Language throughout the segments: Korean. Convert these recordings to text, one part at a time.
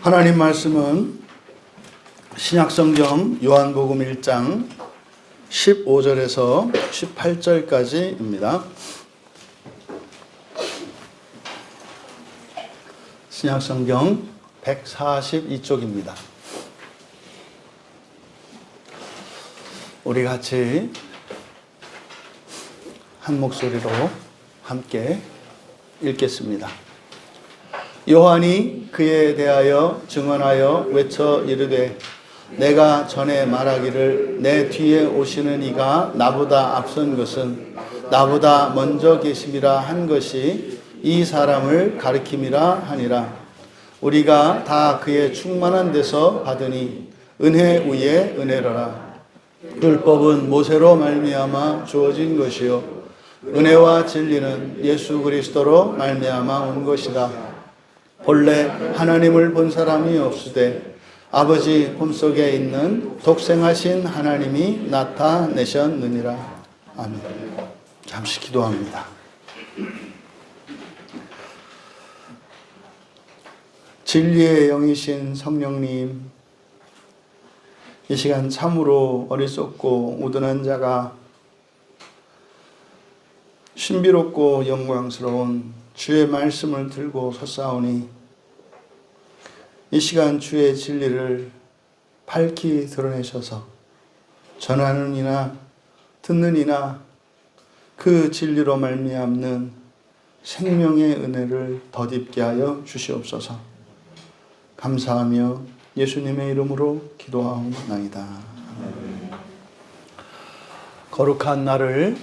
하나님 말씀은 신약성경 요한복음 1장 15절에서 18절까지입니다. 신약성경 142쪽입니다. 우리 같이 한 목소리로 함께 읽겠습니다. 요한이 그에 대하여 증언하여 외쳐 이르되 내가 전에 말하기를 내 뒤에 오시는 이가 나보다 앞선 것은 나보다 먼저 계심이라 한 것이 이 사람을 가리킴이라 하니라. 우리가 다 그의 충만한 데서 받으니 은혜 위에 은혜로라. 율법은 모세로 말미암아 주어진 것이요 은혜와 진리는 예수 그리스도로 말미암아 온 것이라. 본래 하나님을 본 사람이 없으되 아버지 품속에 있는 독생하신 하나님이 나타내셨느니라. 아멘. 잠시 기도합니다. 진리의 영이신 성령님, 이 시간 참으로 어리석고 우둔한 자가 신비롭고 영광스러운 주의 말씀을 들고 섰사오니 이 시간 주의 진리를 밝히 드러내셔서 전하는 이나 듣는 이나 그 진리로 말미암는 생명의 은혜를 덧입게 하여 주시옵소서. 감사하며 예수님의 이름으로 기도하옵나이다. 거룩한 날을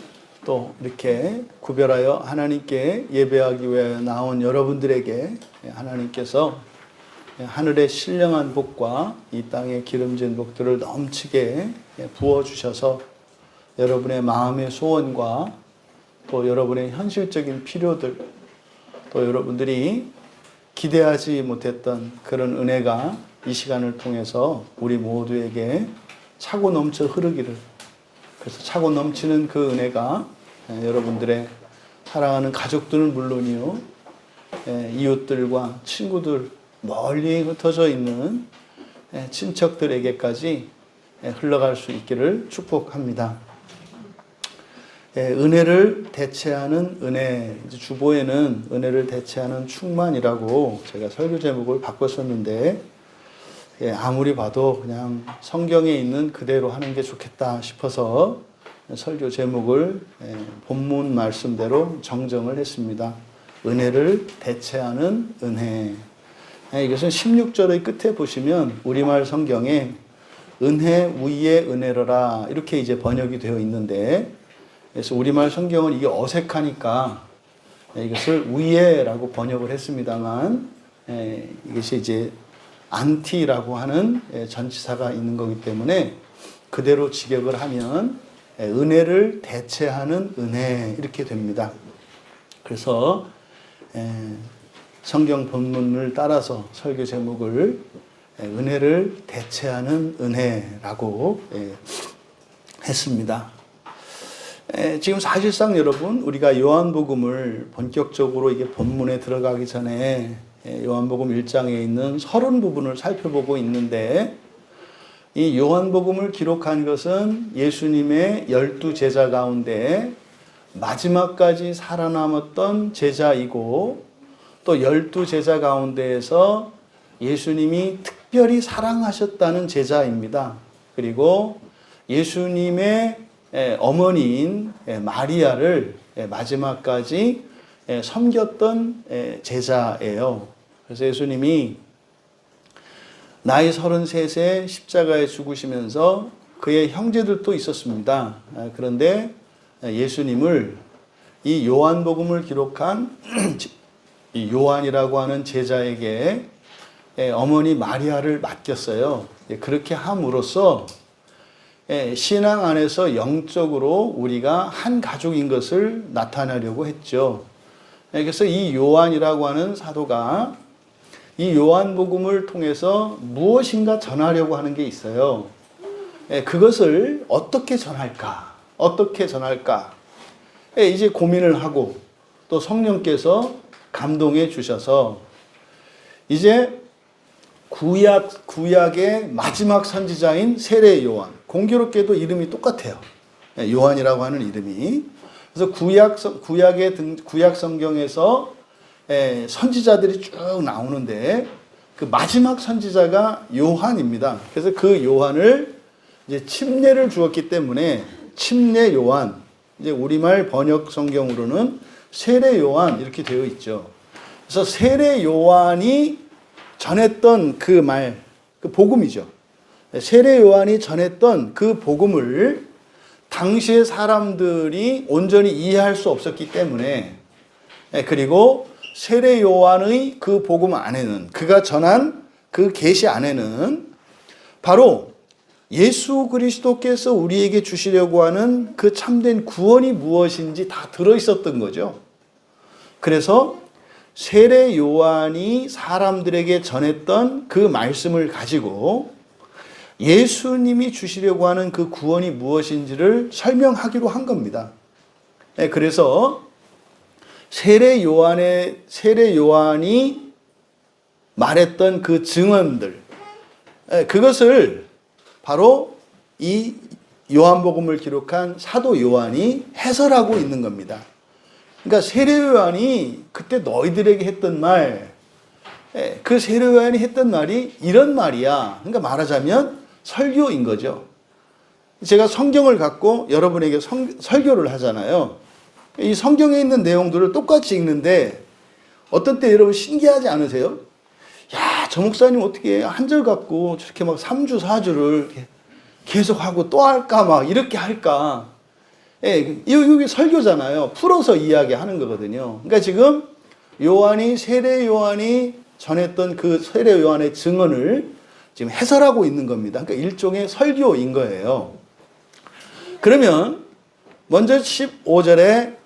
또 이렇게 구별하여 하나님께 예배하기 위해 나온 여러분들에게 하나님께서 하늘의 신령한 복과 이 땅의 기름진 복들을 넘치게 부어주셔서 여러분의 마음의 소원과 또 여러분의 현실적인 필요들, 또 여러분들이 기대하지 못했던 그런 은혜가 이 시간을 통해서 우리 모두에게 차고 넘쳐 흐르기를, 그래서 차고 넘치는 그 은혜가 여러분들의 사랑하는 가족들은 물론이요, 이웃들과 친구들, 멀리 흩어져 있는 친척들에게까지 흘러갈 수 있기를 축복합니다. 은혜를 대체하는 은혜, 주보에는 은혜를 대체하는 충만이라고 제가 설교 제목을 바꿨었는데 아무리 봐도 그냥 성경에 있는 그대로 하는 게 좋겠다 싶어서 설교 제목을 본문 말씀대로 정정을 했습니다. 은혜를 대체하는 은혜. 이것은 16절의 끝에 보시면 우리말 성경에 은혜 위에 은혜로라 이렇게 이제 번역이 되어 있는데, 그래서 우리말 성경은 이게 어색하니까 이것을 위에라고 번역을 했습니다만, 이것이 이제 안티라고 하는 전치사가 있는 거기 때문에 그대로 직역을 하면 은혜를 대체하는 은혜 이렇게 됩니다. 그래서 성경 본문을 따라서 설교 제목을 은혜를 대체하는 은혜라고 했습니다. 지금 사실상 여러분, 우리가 요한복음을 본격적으로 이게 본문에 들어가기 전에 요한복음 1장에 있는 서론 부분을 살펴보고 있는데, 이 요한복음을 기록한 것은 예수님의 12제자 가운데 마지막까지 살아남았던 제자이고, 또 12제자 가운데에서 예수님이 특별히 사랑하셨다는 제자입니다. 그리고 예수님의 어머니인 마리아를 마지막까지 섬겼던 제자예요. 그래서 예수님이 나이 33세 십자가에 죽으시면서 그의 형제들도 있었습니다. 그런데 예수님을 이 요한복음을 기록한 이 요한이라고 하는 제자에게 어머니 마리아를 맡겼어요. 그렇게 함으로써 신앙 안에서 영적으로 우리가 한 가족인 것을 나타내려고 했죠. 그래서 이 요한이라고 하는 사도가 이 요한복음을 통해서 무엇인가 전하려고 하는 게 있어요. 그것을 어떻게 전할까? 이제 고민을 하고 또 성령께서 감동해 주셔서 이제 구약의 마지막 선지자인 세례 요한. 공교롭게도 이름이 똑같아요. 요한이라고 하는 이름이. 그래서 구약 성경에서 선지자들이 쭉 나오는데 그 마지막 선지자가 요한입니다. 그래서 그 요한을 이제 침례를 주었기 때문에 침례 요한, 이제 우리말 번역 성경으로는 세례 요한 이렇게 되어 있죠. 그래서 세례 요한이 전했던 그 말, 그 복음이죠. 세례 요한이 전했던 그 복음을 당시의 사람들이 온전히 이해할 수 없었기 때문에, 그리고 세례 요한의 그 복음 안에는, 그가 전한 그 계시 안에는 바로 예수 그리스도께서 우리에게 주시려고 하는 그 참된 구원이 무엇인지 다 들어있었던 거죠. 그래서 세례 요한이 사람들에게 전했던 그 말씀을 가지고 예수님이 주시려고 하는 그 구원이 무엇인지를 설명하기로 한 겁니다. 그래서 세례 요한이 말했던 그 증언들, 그것을 바로 이 요한복음을 기록한 사도 요한이 해설하고 있는 겁니다. 그러니까 세례 요한이 그때 너희들에게 했던 말, 그 세례 요한이 했던 말이 이런 말이야. 그러니까 말하자면 설교인 거죠. 제가 성경을 갖고 여러분에게 설교를 하잖아요. 이 성경에 있는 내용들을 똑같이 읽는데 어떤 때 여러분 신기하지 않으세요? 야, 저 목사님 어떻게 한 절 갖고 저렇게 막 3주, 4주를 계속 하고 또 할까, 막 이렇게 할까. 이게 설교잖아요. 풀어서 이야기하는 거거든요. 그러니까 지금 세례 요한이 전했던 그 세례 요한의 증언을 지금 해설하고 있는 겁니다. 그러니까 일종의 설교인 거예요. 그러면 먼저 15절에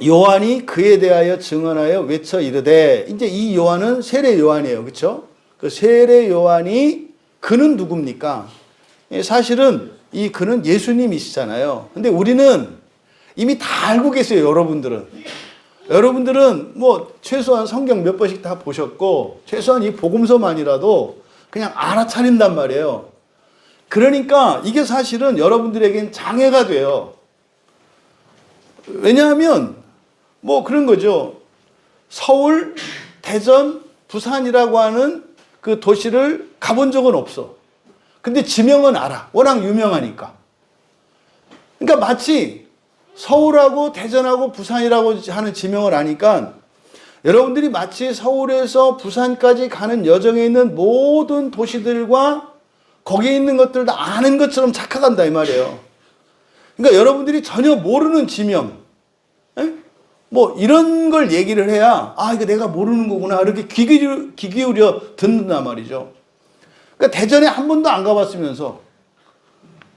요한이 그에 대하여 증언하여 외쳐 이르되, 이제 이 요한은 세례 요한이에요. 그렇죠? 그 세례 요한이 그는 누굽니까? 사실은 이 그는 예수님이시잖아요. 근데 우리는 이미 다 알고 계세요. 여러분들은 뭐 최소한 성경 몇 번씩 다 보셨고 최소한 이 복음서만이라도 그냥 알아차린단 말이에요. 그러니까 이게 사실은 여러분들에겐 장애가 돼요. 왜냐하면 뭐 그런 거죠. 서울, 대전, 부산이라고 하는 그 도시를 가본 적은 없어. 근데 지명은 알아. 워낙 유명하니까. 그러니까 마치 서울하고 대전하고 부산이라고 하는 지명을 아니까 여러분들이 마치 서울에서 부산까지 가는 여정에 있는 모든 도시들과 거기에 있는 것들 다 아는 것처럼 착각한다 이 말이에요. 그러니까 여러분들이 전혀 모르는 지명, 뭐 이런 걸 얘기를 해야 이거 내가 모르는 거구나 이렇게 귀 기울여 듣는단 말이죠. 그러니까 대전에 한 번도 안 가봤으면서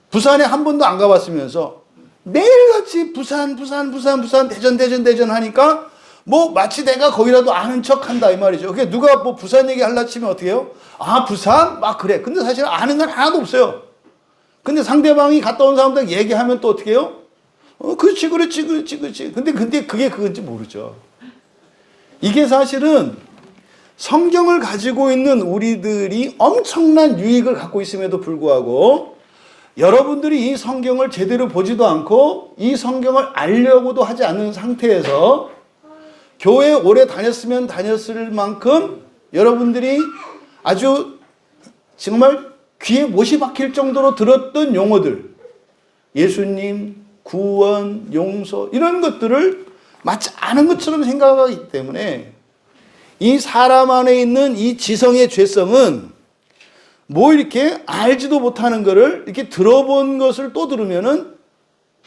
부산에 한 번도 안 가봤으면서 매일같이 부산 대전 하니까 뭐 마치 내가 거기라도 아는 척 한다 이 말이죠. 그게 누가 뭐 부산 얘기 하려 치면 어떻게 해요? 부산? 막 그래. 근데 사실 아는 건 하나도 없어요. 근데 상대방이 갔다 온 사람들 얘기하면 또 어떻게 해요? 그렇지. 근데 그게 그건지 모르죠. 이게 사실은 성경을 가지고 있는 우리들이 엄청난 유익을 갖고 있음에도 불구하고 여러분들이 이 성경을 제대로 보지도 않고 이 성경을 알려고도 하지 않는 상태에서 교회 오래 다녔으면 다녔을 만큼 여러분들이 아주 정말 귀에 못이 박힐 정도로 들었던 용어들, 예수님, 구원, 용서 이런 것들을 마치 아는 것처럼 생각하기 때문에 이 사람 안에 있는 이 지성의 죄성은 뭐 이렇게 알지도 못하는 거를 이렇게 들어본 것을 또 들으면은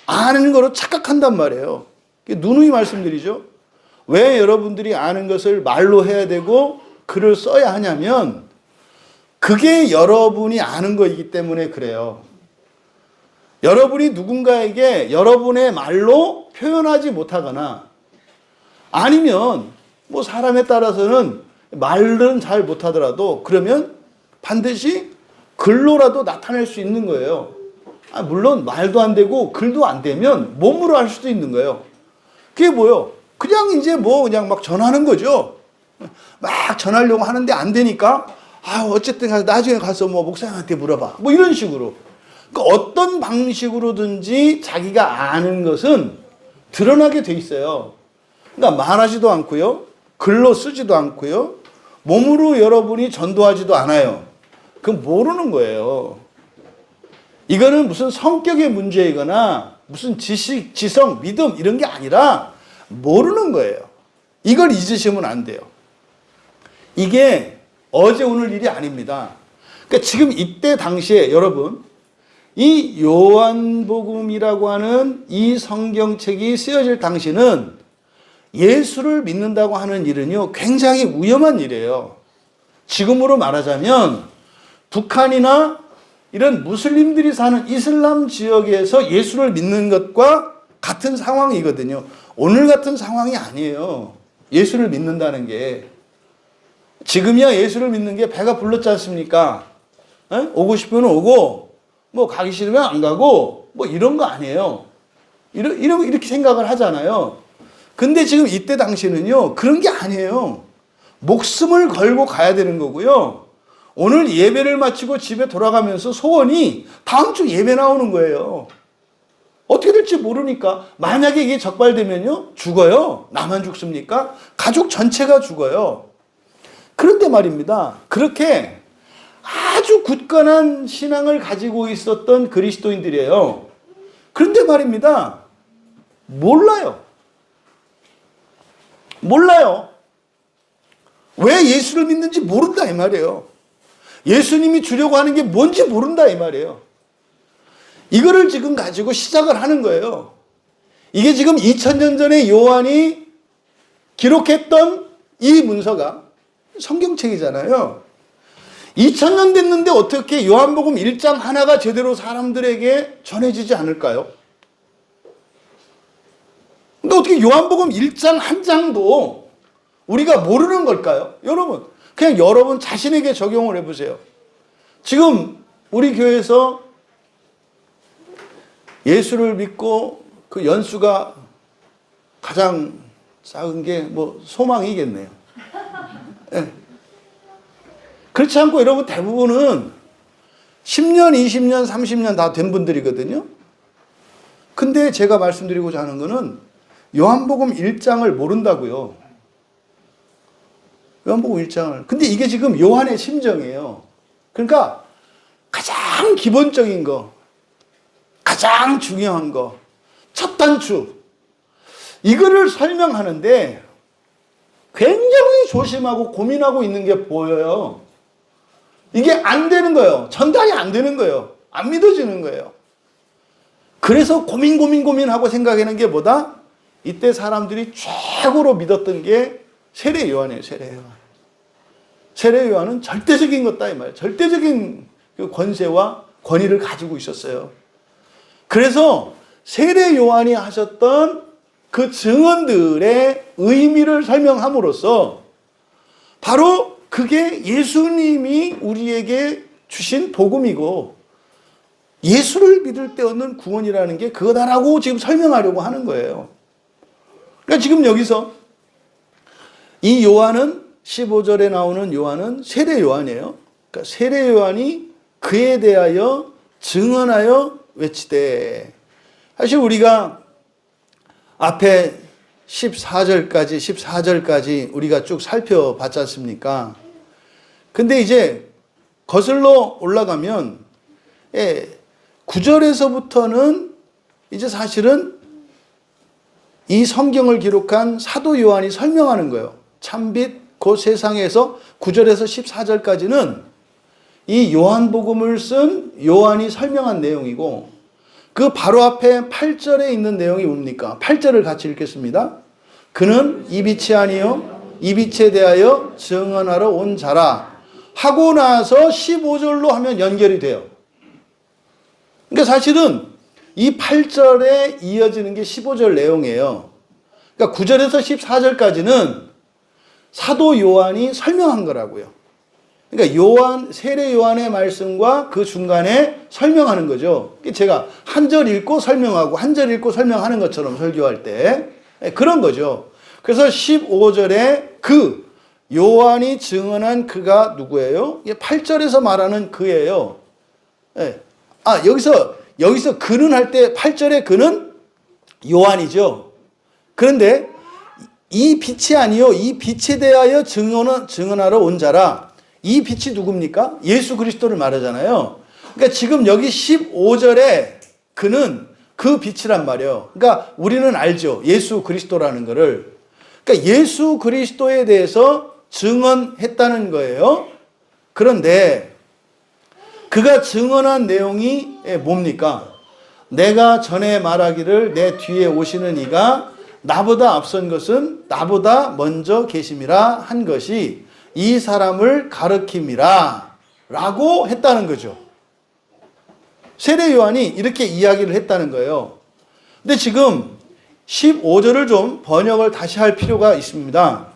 아는 거로 착각한단 말이에요. 누누이 말씀드리죠. 왜 여러분들이 아는 것을 말로 해야 되고 글을 써야 하냐면 그게 여러분이 아는 거이기 때문에 그래요. 여러분이 누군가에게 여러분의 말로 표현하지 못하거나 아니면 뭐 사람에 따라서는 말은 잘 못하더라도 그러면 반드시 글로라도 나타낼 수 있는 거예요. 물론 말도 안 되고 글도 안 되면 몸으로 할 수도 있는 거예요. 그게 뭐요? 그냥 이제 뭐 그냥 막 전하는 거죠. 막 전하려고 하는데 안 되니까 어쨌든 나중에 가서 뭐 목사님한테 물어봐. 뭐 이런 식으로. 그러니까 어떤 방식으로든지 자기가 아는 것은 드러나게 돼 있어요. 그러니까 말하지도 않고요. 글로 쓰지도 않고요. 몸으로 여러분이 전도하지도 않아요. 그건 모르는 거예요. 이거는 무슨 성격의 문제이거나 무슨 지식, 지성, 믿음 이런 게 아니라 모르는 거예요. 이걸 잊으시면 안 돼요. 이게 어제 오늘 일이 아닙니다. 그러니까 지금 이때 당시에 여러분 이 요한복음이라고 하는 이 성경책이 쓰여질 당시는 예수를 믿는다고 하는 일은요 굉장히 위험한 일이에요. 지금으로 말하자면 북한이나 이런 무슬림들이 사는 이슬람 지역에서 예수를 믿는 것과 같은 상황이거든요. 오늘 같은 상황이 아니에요. 예수를 믿는다는 게. 지금이야 예수를 믿는 게 배가 불렀지 않습니까? 오고 싶으면 오고 뭐 가기 싫으면 안 가고 뭐 이런 거 아니에요. 이렇게 생각을 하잖아요. 근데 지금 이때 당시는요 그런 게 아니에요. 목숨을 걸고 가야 되는 거고요. 오늘 예배를 마치고 집에 돌아가면서 소원이 다음 주 예배 나오는 거예요. 어떻게 될지 모르니까. 만약에 이게 적발되면요 죽어요. 나만 죽습니까? 가족 전체가 죽어요. 그런데 말입니다. 그렇게 아주 굳건한 신앙을 가지고 있었던 그리스도인들이에요. 그런데 말입니다. 몰라요. 왜 예수를 믿는지 모른다 이 말이에요. 예수님이 주려고 하는 게 뭔지 모른다 이 말이에요. 이거를 지금 가지고 시작을 하는 거예요. 이게 지금 2000년 전에 요한이 기록했던 이 문서가 성경책이잖아요. 2000년 됐는데 어떻게 요한복음 1장 하나가 제대로 사람들에게 전해지지 않을까요? 근데 어떻게 요한복음 1장 한 장도 우리가 모르는 걸까요? 여러분, 그냥 여러분 자신에게 적용을 해보세요. 지금 우리 교회에서 예수를 믿고 그 연수가 가장 작은 게 뭐 소망이겠네요. 네. 그렇지 않고 여러분 대부분은 10년, 20년, 30년 다 된 분들이거든요. 근데 제가 말씀드리고자 하는 거는 요한복음 1장을 모른다고요. 요한복음 1장을. 근데 이게 지금 요한의 심정이에요. 그러니까 가장 기본적인 거, 가장 중요한 거, 첫 단추, 이거를 설명하는데 굉장히 조심하고 고민하고 있는 게 보여요. 이게 안 되는 거예요. 전달이 안 되는 거예요. 안 믿어지는 거예요. 그래서 고민하고 생각하는 게 뭐다? 이때 사람들이 최고로 믿었던 게 세례 요한이에요. 세례 요한. 세례 요한은 절대적인 것다 이 말이에요. 절대적인 그 권세와 권위를 가지고 있었어요. 그래서 세례 요한이 하셨던 그 증언들의 의미를 설명함으로써 바로 그게 예수님이 우리에게 주신 복음이고 예수를 믿을 때 얻는 구원이라는 게 그거다라고 지금 설명하려고 하는 거예요. 그러니까 지금 여기서 이 요한은 15절에 나오는 요한은 세례 요한이에요. 그러니까 세례 요한이 그에 대하여 증언하여 외치되. 사실 우리가 앞에 14절까지 우리가 쭉 살펴봤지 않습니까? 근데 이제 거슬러 올라가면 9절에서부터는 이제 사실은 이 성경을 기록한 사도 요한이 설명하는 거예요. 참빛 그 세상에서 9절에서 14절까지는 이 요한복음을 쓴 요한이 설명한 내용이고 그 바로 앞에 8절에 있는 내용이 뭡니까? 8절을 같이 읽겠습니다. 그는 이 빛이 아니요 이 빛에 대하여 증언하러 온 자라 하고 나서 15절로 하면 연결이 돼요. 그러니까 사실은 이 8절에 이어지는 게 15절 내용이에요. 그러니까 9절에서 14절까지는 사도 요한이 설명한 거라고요. 그러니까 세례 요한의 말씀과 그 중간에 설명하는 거죠. 제가 한 절 읽고 설명하고 한 절 읽고 설명하는 것처럼 설교할 때 그런 거죠. 그래서 15절에 그 요한이 증언한 그가 누구예요? 8절에서 말하는 그예요. 예. 여기서 그는 할 때 8절에 그는 요한이죠. 그런데 이 빛이 아니요 이 빛에 대하여 증언하러 온 자라. 이 빛이 누굽니까? 예수 그리스도를 말하잖아요. 그러니까 지금 여기 15절에 그는 그 빛이란 말이에요. 그러니까 우리는 알죠. 예수 그리스도라는 거를. 그러니까 예수 그리스도에 대해서 증언했다는 거예요. 그런데 그가 증언한 내용이 뭡니까? 내가 전에 말하기를 내 뒤에 오시는 이가 나보다 앞선 것은 나보다 먼저 계심이라 한 것이 이 사람을 가르킴이라 라고 했다는 거죠. 세례 요한이 이렇게 이야기를 했다는 거예요. 근데 지금 15절을 좀 번역을 다시 할 필요가 있습니다.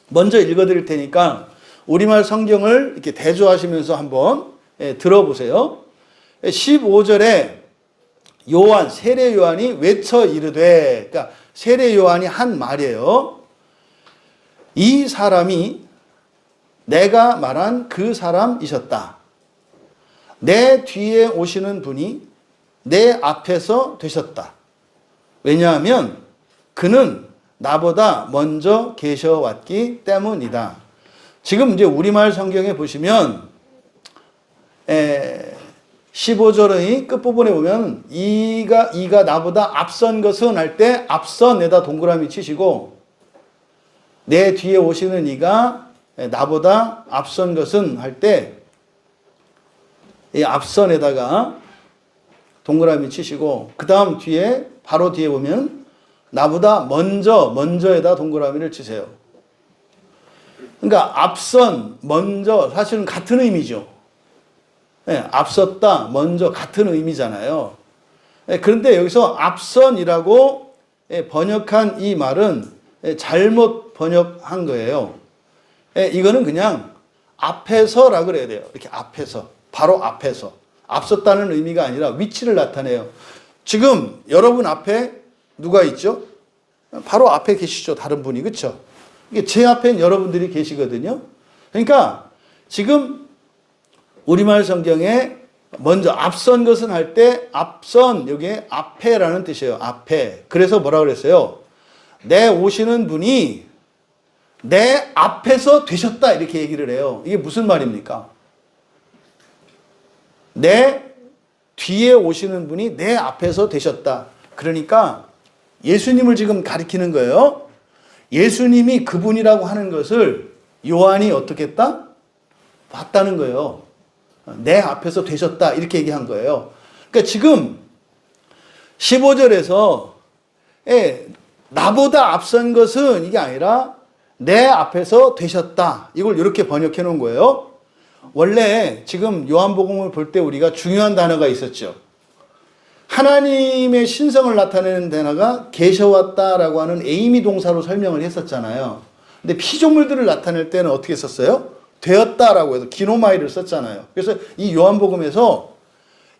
먼저 읽어드릴 테니까 우리말 성경을 이렇게 대조하시면서 한번 들어보세요. 15절에 요한, 세례 요한이 외쳐 이르되, 그러니까 세례 요한이 한 말이에요. 이 사람이 내가 말한 그 사람이셨다. 내 뒤에 오시는 분이 내 앞에서 되셨다. 왜냐하면 그는 나보다 먼저 계셔왔기 때문이다. 지금 이제 우리말 성경에 보시면 15절의 끝부분에 보면 이가 나보다 앞선 것은 할 때 앞선에다 동그라미 치시고 내 뒤에 오시는 이가 나보다 앞선 것은 할 때 이 앞선에다가 동그라미 치시고 그 다음 뒤에 바로 뒤에 보면 나보다 먼저에다 동그라미를 치세요. 그러니까 앞선, 먼저 사실은 같은 의미죠. 앞섰다, 먼저 같은 의미잖아요. 그런데 여기서 앞선이라고 번역한 이 말은 잘못 번역한 거예요. 이거는 그냥 앞에서라 그래야 돼요. 이렇게 앞에서, 바로 앞에서. 앞섰다는 의미가 아니라 위치를 나타내요. 지금 여러분 앞에 누가 있죠? 바로 앞에 계시죠. 다른 분이. 그렇죠? 이게 제 앞엔 여러분들이 계시거든요. 그러니까 지금 우리말 성경에 먼저 앞선 것은 할 때 앞선 여기에 앞에라는 뜻이에요. 앞에. 그래서 뭐라 그랬어요? 내 오시는 분이 내 앞에서 되셨다 이렇게 얘기를 해요. 이게 무슨 말입니까? 내 뒤에 오시는 분이 내 앞에서 되셨다. 그러니까 예수님을 지금 가리키는 거예요. 예수님이 그분이라고 하는 것을 요한이 어떻게 했다? 봤다는 거예요. 내 앞에서 되셨다 이렇게 얘기한 거예요. 그러니까 지금 15절에서 나보다 앞선 것은 이게 아니라 내 앞에서 되셨다. 이걸 이렇게 번역해 놓은 거예요. 원래 지금 요한복음을 볼 때 우리가 중요한 단어가 있었죠. 하나님의 신성을 나타내는 단어가 계셔왔다라고 하는 에이미 동사로 설명을 했었잖아요. 근데 피조물들을 나타낼 때는 어떻게 썼어요? 되었다라고 해서 기노마이를 썼잖아요. 그래서 이 요한복음에서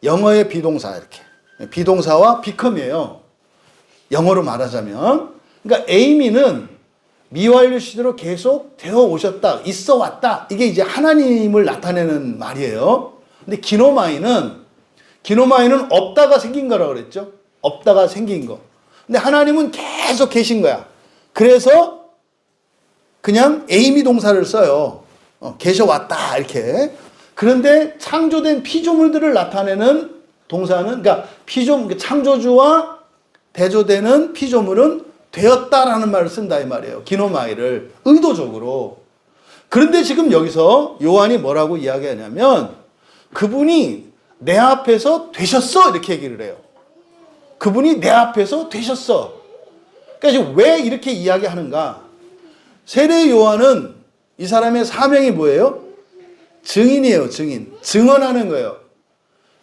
영어의 비동사 이렇게 비동사와 비컴이에요. 영어로 말하자면 그러니까 에이미는 미완료 시대로 계속 되어 오셨다, 있어 왔다. 이게 이제 하나님을 나타내는 말이에요. 근데 기노마이는 없다가 생긴 거라고 그랬죠. 없다가 생긴 거. 근데 하나님은 계속 계신 거야. 그래서 그냥 에이미 동사를 써요. 계셔왔다 이렇게. 그런데 창조된 피조물들을 나타내는 동사는 그러니까 창조주와 대조되는 피조물은 되었다라는 말을 쓴다 이 말이에요. 기노마이를 의도적으로. 그런데 지금 여기서 요한이 뭐라고 이야기하냐면 그분이 내 앞에서 되셨어 이렇게 얘기를 해요. 그분이 내 앞에서 되셨어. 그러니까 지금 왜 이렇게 이야기하는가? 세례 요한은 이 사람의 사명이 뭐예요? 증인이에요. 증인. 증언하는 거예요.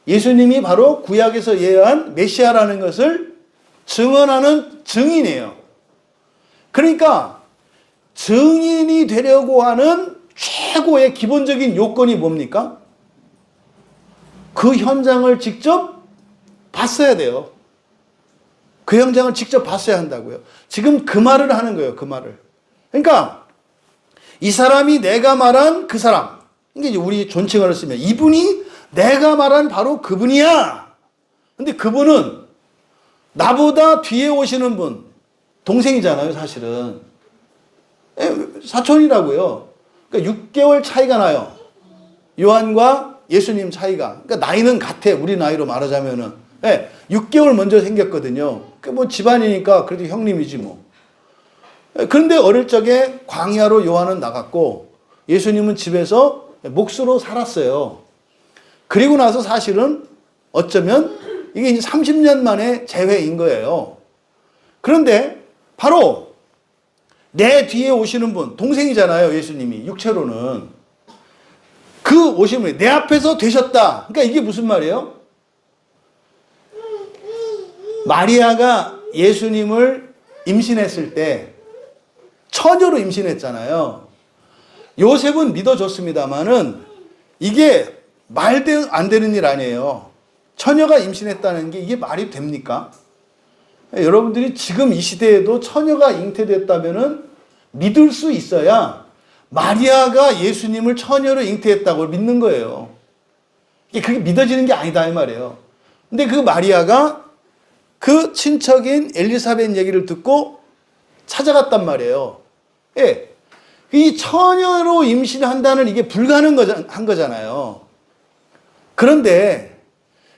예수님이 바로 구약에서 예언한 메시아라는 것을 증언하는 증인이에요. 그러니까 증인이 되려고 하는 최고의 기본적인 요건이 뭡니까? 그 현장을 직접 봤어야 돼요. 그 현장을 직접 봤어야 한다고요. 지금 그 말을 하는 거예요. 그 말을. 그러니까 이 사람이 내가 말한 그 사람. 이게 이제 우리 존칭어를 쓰면 이분이 내가 말한 바로 그분이야. 근데 그분은 나보다 뒤에 오시는 분, 동생이잖아요, 사실은. 사촌이라고요. 그러니까 6개월 차이가 나요. 요한과 예수님 차이가. 그러니까 나이는 같아, 우리 나이로 말하자면은. 6개월 먼저 생겼거든요. 뭐 집안이니까 그래도 형님이지 뭐. 그런데 어릴 적에 광야로 요한은 나갔고 예수님은 집에서 몫으로 살았어요. 그리고 나서 사실은 어쩌면 이게 이제 30년 만에 재회인 거예요. 그런데 바로 내 뒤에 오시는 분, 동생이잖아요, 예수님이. 육체로는. 그 오신 분이 내 앞에서 되셨다. 그러니까 이게 무슨 말이에요? 마리아가 예수님을 임신했을 때 처녀로 임신했잖아요. 요셉은 믿어줬습니다만은 이게 말도 안 되는 일 아니에요. 처녀가 임신했다는 게 이게 말이 됩니까? 여러분들이 지금 이 시대에도 처녀가 잉태됐다면은 믿을 수 있어야 마리아가 예수님을 처녀로 잉태했다고 믿는 거예요. 이게 그게 믿어지는 게 아니다 이 말이에요. 근데 그 마리아가 그 친척인 엘리사벳 얘기를 듣고 찾아갔단 말이에요. 예. 이 처녀로 임신한다는 이게 불가능한 거잖아요. 그런데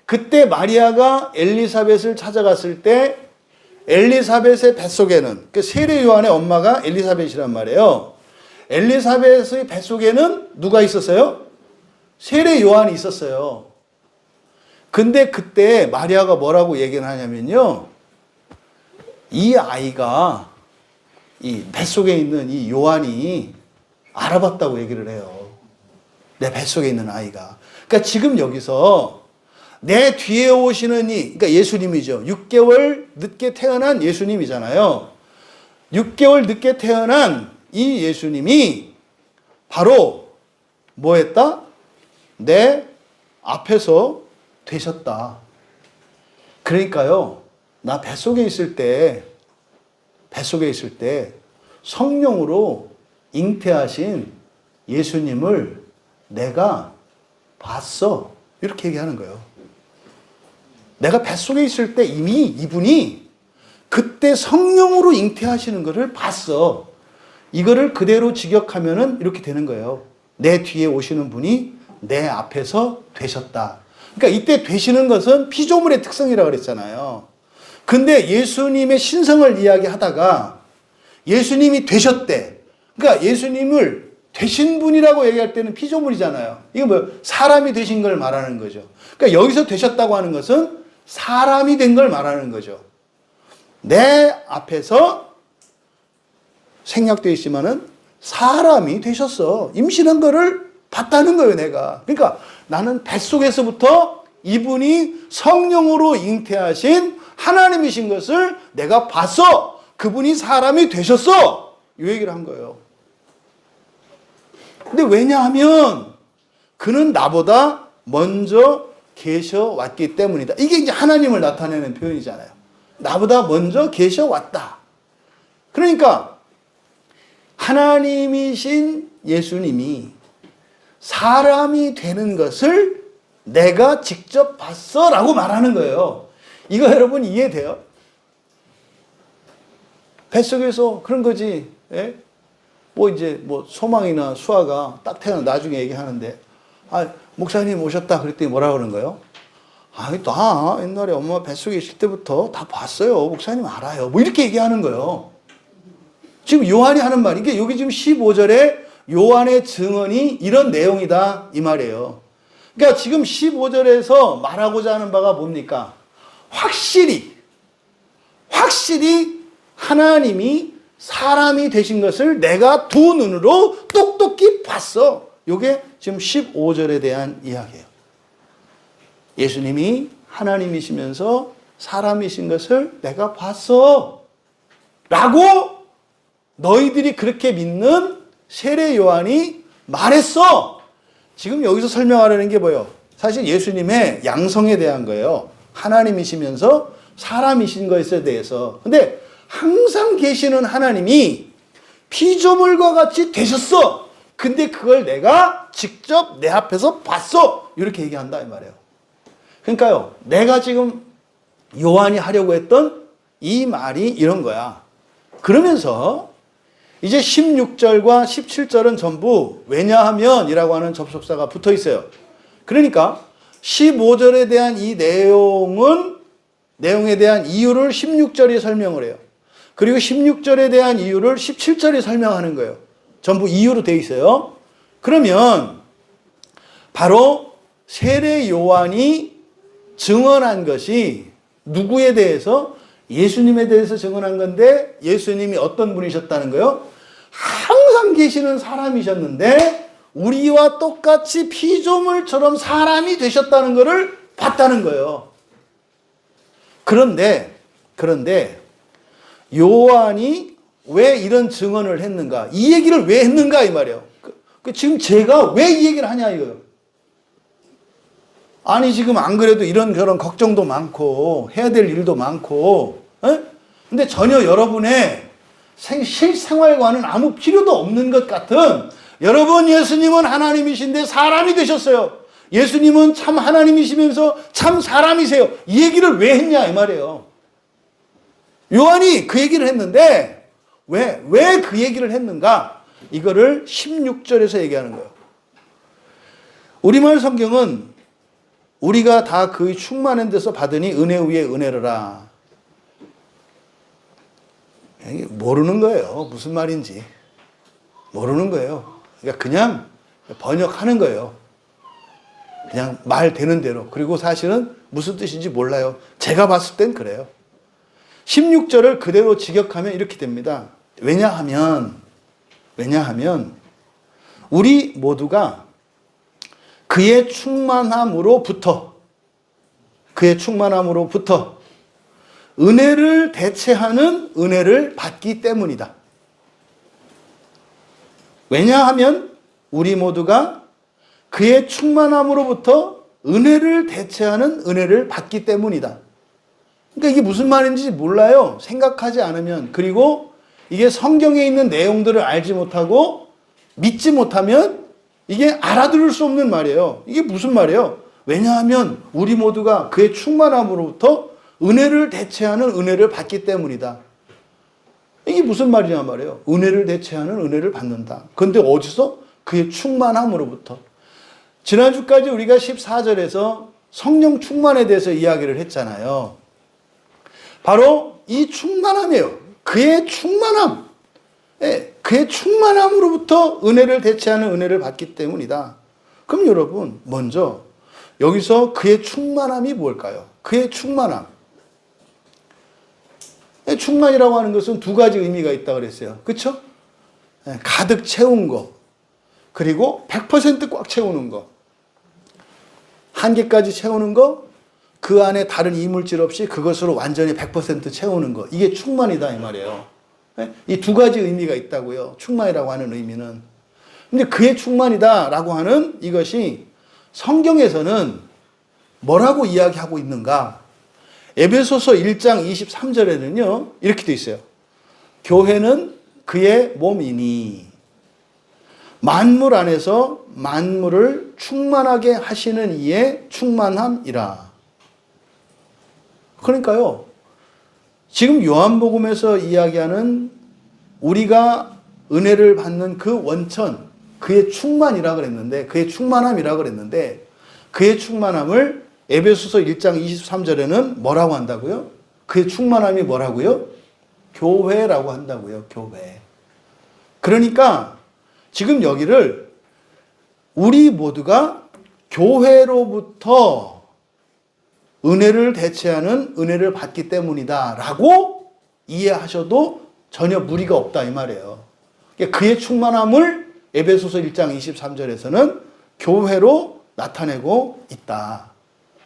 그때 마리아가 엘리사벳을 찾아갔을 때 엘리사벳의 뱃속에는, 그 세례 요한의 엄마가 엘리사벳이란 말이에요. 엘리사벳의 뱃속에는 누가 있었어요? 세례 요한이 있었어요. 근데 그때 마리아가 뭐라고 얘기를 하냐면요. 이 아이가 이 뱃속에 있는 이 요한이 알아봤다고 얘기를 해요. 내 뱃속에 있는 아이가. 그러니까 지금 여기서 내 뒤에 오시는 그러니까 예수님이죠. 6개월 늦게 태어난 예수님이잖아요. 6개월 늦게 태어난 이 예수님이 바로 뭐 했다? 내 앞에서 되셨다. 그러니까요, 나 뱃속에 있을 때 성령으로 잉태하신 예수님을 내가 봤어. 이렇게 얘기하는 거예요. 내가 뱃속에 있을 때 이미 이분이 그때 성령으로 잉태하시는 것을 봤어. 이거를 그대로 직역하면은 이렇게 되는 거예요. 내 뒤에 오시는 분이 내 앞에서 되셨다. 그러니까 이때 되시는 것은 피조물의 특성이라고 그랬잖아요. 근데 예수님의 신성을 이야기하다가 예수님이 되셨대. 그러니까 예수님을 되신 분이라고 얘기할 때는 피조물이잖아요. 이거 뭐 사람이 되신 걸 말하는 거죠. 그러니까 여기서 되셨다고 하는 것은 사람이 된 걸 말하는 거죠. 내 앞에서 생략되어 있지만은 사람이 되셨어. 임신한 거를 봤다는 거예요, 내가. 그러니까 나는 뱃속에서부터 이분이 성령으로 잉태하신 하나님이신 것을 내가 봤어. 그분이 사람이 되셨어. 이 얘기를 한 거예요. 근데 왜냐하면 그는 나보다 먼저 계셔왔기 때문이다. 이게 이제 하나님을 나타내는 표현이잖아요. 나보다 먼저 계셔왔다. 그러니까 하나님이신 예수님이 사람이 되는 것을 내가 직접 봤어 라고 말하는 거예요. 이거 여러분 이해돼요? 뱃속에서 그런 거지. 예? 뭐 이제 뭐 소망이나 수아가 딱 태어나 나중에 얘기하는데, 아, 목사님 오셨다 그랬더니 뭐라 그러는 거예요? 아, 나 옛날에 엄마 뱃속에 있을 때부터 다 봤어요. 목사님 알아요. 뭐 이렇게 얘기하는 거예요. 지금 요한이 하는 말, 이게 여기 지금 15절에 요한의 증언이 이런 내용이다 이 말이에요. 그러니까 지금 15절에서 말하고자 하는 바가 뭡니까? 확실히 하나님이 사람이 되신 것을 내가 두 눈으로 똑똑히 봤어. 이게 지금 15절에 대한 이야기예요. 예수님이 하나님이시면서 사람이신 것을 내가 봤어. 라고 너희들이 그렇게 믿는 세례 요한이 말했어. 지금 여기서 설명하려는 게 뭐예요? 사실 예수님의 양성에 대한 거예요. 하나님이시면서 사람이신 것에 대해서. 근데 항상 계시는 하나님이 피조물과 같이 되셨어. 근데 그걸 내가 직접 내 앞에서 봤어. 이렇게 얘기한다 이 말이에요. 그러니까요, 내가 지금 요한이 하려고 했던 이 말이 이런 거야. 그러면서 이제 16절과 17절은 전부 왜냐하면 이라고 하는 접속사가 붙어 있어요. 그러니까 15절에 대한 이 내용에 대한 이유를 16절이 설명을 해요. 그리고 16절에 대한 이유를 17절이 설명하는 거예요. 전부 이유로 되어 있어요. 그러면 바로 세례 요한이 증언한 것이 누구에 대해서? 예수님에 대해서 증언한 건데 예수님이 어떤 분이셨다는 거예요? 항상 계시는 사람이셨는데 우리와 똑같이 피조물처럼 사람이 되셨다는 것을 봤다는 거예요. 그런데 요한이 왜 이런 증언을 했는가? 이 얘기를 왜 했는가 이 말이에요. 지금 제가 왜 이 얘기를 하냐 이거예요. 아니 지금 안 그래도 이런저런 걱정도 많고 해야 될 일도 많고 근데 전혀 여러분의 실생활과는 아무 필요도 없는 것 같은 여러분 예수님은 하나님이신데 사람이 되셨어요. 예수님은 참 하나님이시면서 참 사람이세요. 이 얘기를 왜 했냐 이 말이에요. 요한이 그 얘기를 했는데 왜 그 얘기를 했는가? 이거를 16절에서 얘기하는 거예요. 우리말 성경은 우리가 다 그의 충만한 데서 받으니 은혜 위에 은혜로라. 모르는 거예요. 무슨 말인지. 모르는 거예요. 그러니까 그냥 번역하는 거예요. 그냥 말 되는 대로. 그리고 사실은 무슨 뜻인지 몰라요. 제가 봤을 땐 그래요. 16절을 그대로 직역하면 이렇게 됩니다. 왜냐하면 우리 모두가 그의 충만함으로부터 은혜를 대체하는 은혜를 받기 때문이다. 왜냐하면 우리 모두가 그의 충만함으로부터 은혜를 대체하는 은혜를 받기 때문이다. 그러니까 이게 무슨 말인지 몰라요. 생각하지 않으면. 그리고 이게 성경에 있는 내용들을 알지 못하고 믿지 못하면 이게 알아들을 수 없는 말이에요. 이게 무슨 말이에요? 왜냐하면 우리 모두가 그의 충만함으로부터 은혜를 대체하는 은혜를 받기 때문이다. 이게 무슨 말이냐 말이에요. 은혜를 대체하는 은혜를 받는다. 그런데 어디서? 그의 충만함으로부터. 지난주까지 우리가 14절에서 성령 충만에 대해서 이야기를 했잖아요. 바로 이 충만함이에요. 그의 충만함. 그의 충만함으로부터 은혜를 대체하는 은혜를 받기 때문이다. 그럼 여러분, 먼저 여기서 그의 충만함이 뭘까요? 그의 충만함. 충만이라고 하는 것은 두 가지 의미가 있다고 그랬어요. 그렇죠? 가득 채운 거. 그리고 100% 꽉 채우는 거. 한계까지 채우는 거. 그 안에 다른 이물질 없이 그것으로 완전히 100% 채우는 거. 이게 충만이다 이 말이에요. 이 두 가지 의미가 있다고요. 충만이라고 하는 의미는. 근데 그의 충만이다라고 하는 이것이 성경에서는 뭐라고 이야기하고 있는가? 에베소서 1장 23절에는요. 이렇게 돼 있어요. 교회는 그의 몸이니 만물 안에서 만물을 충만하게 하시는 이의 충만함이라. 그러니까요. 지금 요한복음에서 이야기하는 우리가 은혜를 받는 그 원천, 그의 충만이라 그랬는데, 그의 충만함이라 그랬는데, 그의 충만함을 에베소서 1장 23절에는 뭐라고 한다고요? 그의 충만함이 뭐라고요? 교회라고 한다고요. 교회. 그러니까 지금 여기를 우리 모두가 교회로부터 은혜를 대체하는 은혜를 받기 때문이다 라고 이해하셔도 전혀 무리가 없다 이 말이에요. 그의 충만함을 에베소서 1장 23절에서는 교회로 나타내고 있다.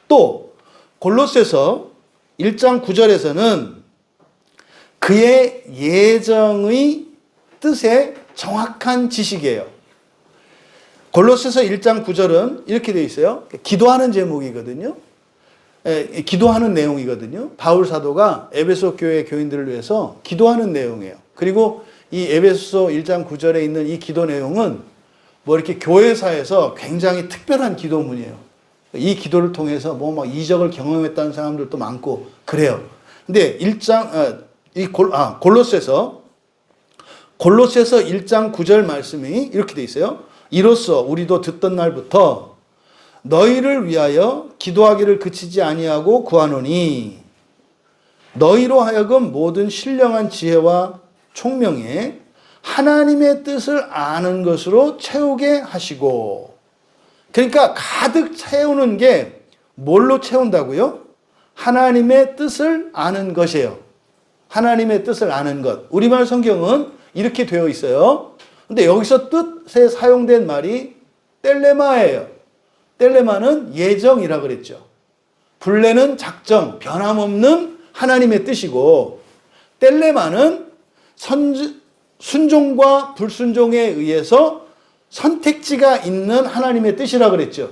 또 골로새서 1장 9절에서는 그의 예정의 뜻의 정확한 지식이에요. 골로새서 1장 9절은 이렇게 되어 있어요. 기도하는 제목이거든요. 기도하는 내용이거든요. 바울 사도가 에베소 교회 교인들을 위해서 기도하는 내용이에요. 그리고 이 에베소서 1장 9절에 있는 이 기도 내용은 뭐 이렇게 교회사에서 굉장히 특별한 기도문이에요. 이 기도를 통해서 뭐 막 이적을 경험했다는 사람들도 많고 그래요. 근데 골로새서 1장 9절 말씀이 이렇게 돼 있어요. 이로써 우리도 듣던 날부터 너희를 위하여 기도하기를 그치지 아니하고 구하노니 너희로 하여금 모든 신령한 지혜와 총명에 하나님의 뜻을 아는 것으로 채우게 하시고. 그러니까 가득 채우는 게 뭘로 채운다고요? 하나님의 뜻을 아는 것이에요. 하나님의 뜻을 아는 것. 우리말 성경은 이렇게 되어 있어요. 근데 여기서 뜻에 사용된 말이 텔레마예요. 텔레마는 예정이라 그랬죠. 블레는 작정, 변함없는 하나님의 뜻이고, 텔레마는 순종과 불순종에 의해서 선택지가 있는 하나님의 뜻이라 그랬죠.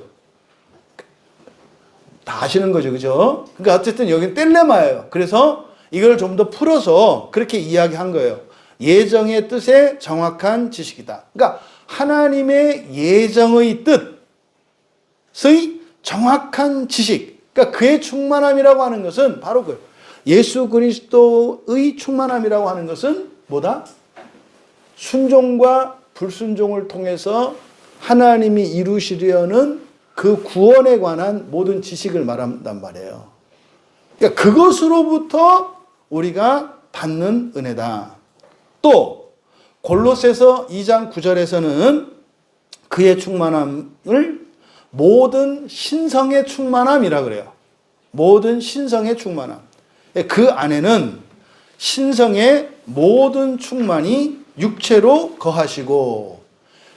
다 아시는 거죠, 그죠? 그러니까 어쨌든 여기는 텔레마예요. 그래서 이걸 좀 더 풀어서 그렇게 이야기한 거예요. 예정의 뜻의 정확한 지식이다. 그러니까 하나님의 예정의 뜻의 정확한 지식. 그러니까 그의 충만함이라고 하는 것은 바로 그 예수 그리스도의 충만함이라고 하는 것은 뭐다? 순종과 불순종을 통해서 하나님이 이루시려는 그 구원에 관한 모든 지식을 말한단 말이에요. 그러니까 그것으로부터 우리가 받는 은혜다. 또 골로새서 2장 9절에서는 그의 충만함을 모든 신성의 충만함이라 그래요. 모든 신성의 충만함. 그 안에는 신성의 모든 충만이 육체로 거하시고.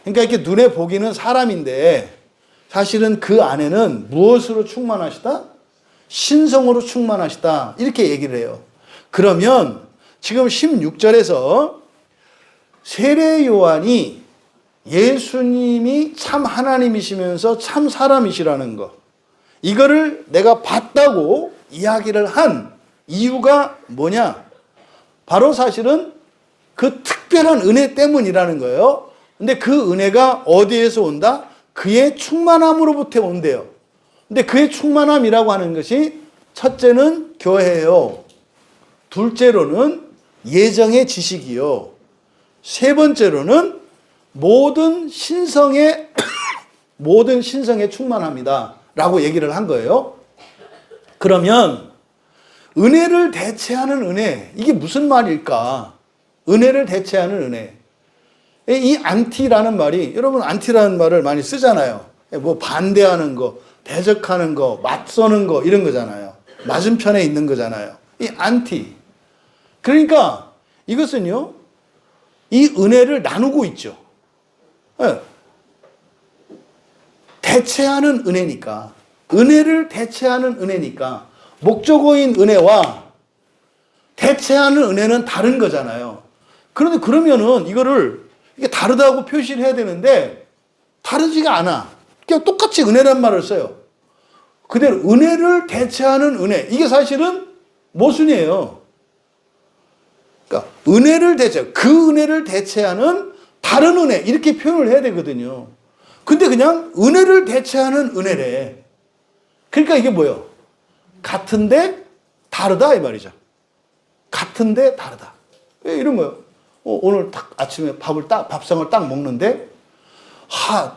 그러니까 이렇게 눈에 보기는 사람인데 사실은 그 안에는 무엇으로 충만하시다? 신성으로 충만하시다. 이렇게 얘기를 해요. 그러면 지금 16절에서 세례 요한이 예수님이 참 하나님이시면서 참 사람이시라는 거, 이거를 내가 봤다고 이야기를 한 이유가 뭐냐? 바로 사실은 그 특별한 은혜 때문이라는 거예요. 근데 그 은혜가 어디에서 온다? 그의 충만함으로부터 온대요. 근데 그의 충만함이라고 하는 것이 첫째는 교회예요. 둘째로는 예정의 지식이요. 세 번째로는 모든 신성의 충만함이다 라고 얘기를 한 거예요. 그러면 은혜를 대체하는 은혜, 이게 무슨 말일까? 은혜를 대체하는 은혜. 이 안티라는 말이, 여러분 안티라는 말을 많이 쓰잖아요. 뭐 반대하는 거, 대적하는 거, 맞서는 거, 이런 거잖아요. 맞은편에 있는 거잖아요. 이 안티. 그러니까 이것은요, 이 은혜를 나누고 있죠. 대체하는 은혜니까. 은혜를 대체하는 은혜니까. 목적어인 은혜와 대체하는 은혜는 다른 거잖아요. 그런데 그러면은 이게 다르다고 표시를 해야 되는데 다르지가 않아. 그냥 똑같이 은혜란 말을 써요. 그대로 은혜를 대체하는 은혜. 이게 사실은 모순이에요. 그러니까 그 은혜를 대체하는 다른 은혜, 이렇게 표현을 해야 되거든요. 근데 그냥 은혜를 대체하는 은혜래. 그러니까 이게 뭐예요? 같은데 다르다 이 말이죠. 같은데 다르다. 왜 이런 거예요? 오늘 딱 아침에 밥상을 딱 먹는데,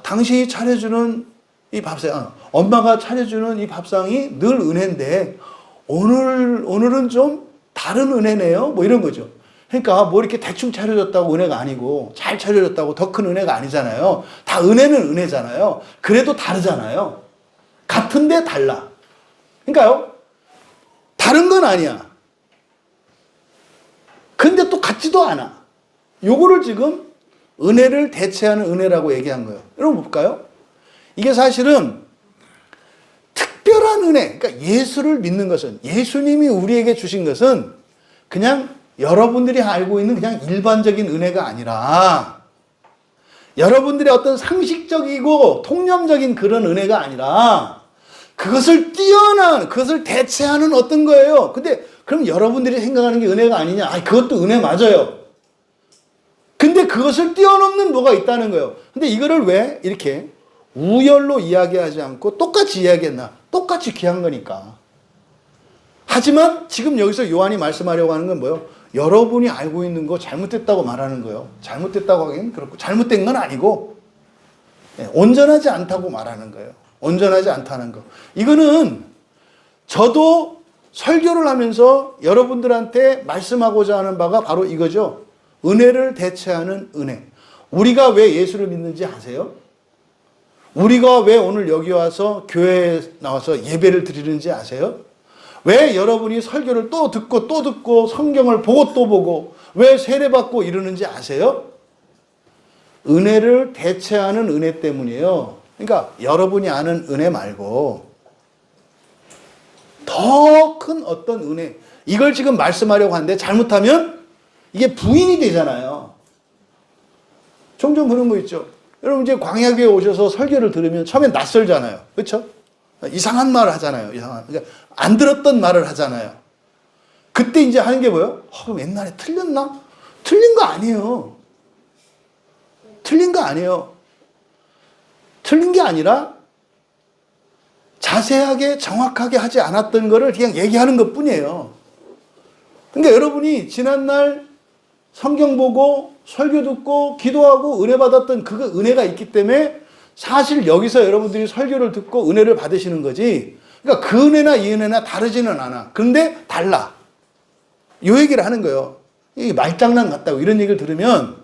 당신이 차려주는 이 밥상, 엄마가 차려주는 이 밥상이 늘 은혜인데 오늘은 좀 다른 은혜네요. 뭐 이런 거죠. 그러니까 뭐 이렇게 대충 차려줬다고 은혜가 아니고 잘 차려줬다고 더 큰 은혜가 아니잖아요. 다 은혜는 은혜잖아요. 그래도 다르잖아요. 같은데 달라. 그러니까요, 다른 건 아니야. 근데 또 같지도 않아. 요거를 지금 은혜를 대체하는 은혜라고 얘기한 거예요. 여러분 볼까요? 이게 사실은 특별한 은혜, 그러니까 예수를 믿는 것은, 예수님이 우리에게 주신 것은 그냥 여러분들이 알고 있는 그냥 일반적인 은혜가 아니라, 여러분들의 어떤 상식적이고 통념적인 그런 은혜가 아니라 그것을 뛰어난, 그것을 대체하는 어떤 거예요. 근데 그럼 여러분들이 생각하는 게 은혜가 아니냐? 그것도 은혜 맞아요. 근데 그것을 뛰어넘는 뭐가 있다는 거예요. 근데 이거를 왜 이렇게 우열로 이야기하지 않고 똑같이 이야기했나? 똑같이 귀한 거니까. 하지만 지금 여기서 요한이 말씀하려고 하는 건 뭐예요? 여러분이 알고 있는 거 잘못됐다고 말하는 거예요. 잘못됐다고 하기엔 그렇고, 잘못된 건 아니고, 온전하지 않다고 말하는 거예요. 온전하지 않다는 거. 이거는 저도 설교를 하면서 여러분들한테 말씀하고자 하는 바가 바로 이거죠. 은혜를 대체하는 은혜. 우리가 왜 예수를 믿는지 아세요? 우리가 왜 오늘 여기 와서 교회에 나와서 예배를 드리는지 아세요? 왜 여러분이 설교를 또 듣고 성경을 보고 또 보고 왜 세례받고 이러는지 아세요? 은혜를 대체하는 은혜 때문이에요. 그러니까 여러분이 아는 은혜 말고 더 큰 어떤 은혜, 이걸 지금 말씀하려고 하는데 잘못하면 이게 부인이 되잖아요. 종종 그런 거 있죠. 여러분 이제 광야교회 오셔서 설교를 들으면 처음엔 낯설잖아요. 그렇죠? 이상한 말을 하잖아요. 그러니까 안 들었던 말을 하잖아요. 그때 이제 하는 게 뭐예요? 그럼 옛날에 틀렸나? 틀린 거 아니에요. 틀린 거 아니에요. 틀린 게 아니라 자세하게 정확하게 하지 않았던 거를 그냥 얘기하는 것 뿐이에요. 그러니까 여러분이 지난날 성경 보고 설교 듣고 기도하고 은혜 받았던 그 은혜가 있기 때문에 사실 여기서 여러분들이 설교를 듣고 은혜를 받으시는 거지. 그러니까 그 은혜나 이 은혜나 다르지는 않아. 그런데 달라. 이 얘기를 하는 거예요. 이게 말장난 같다고 이런 얘기를 들으면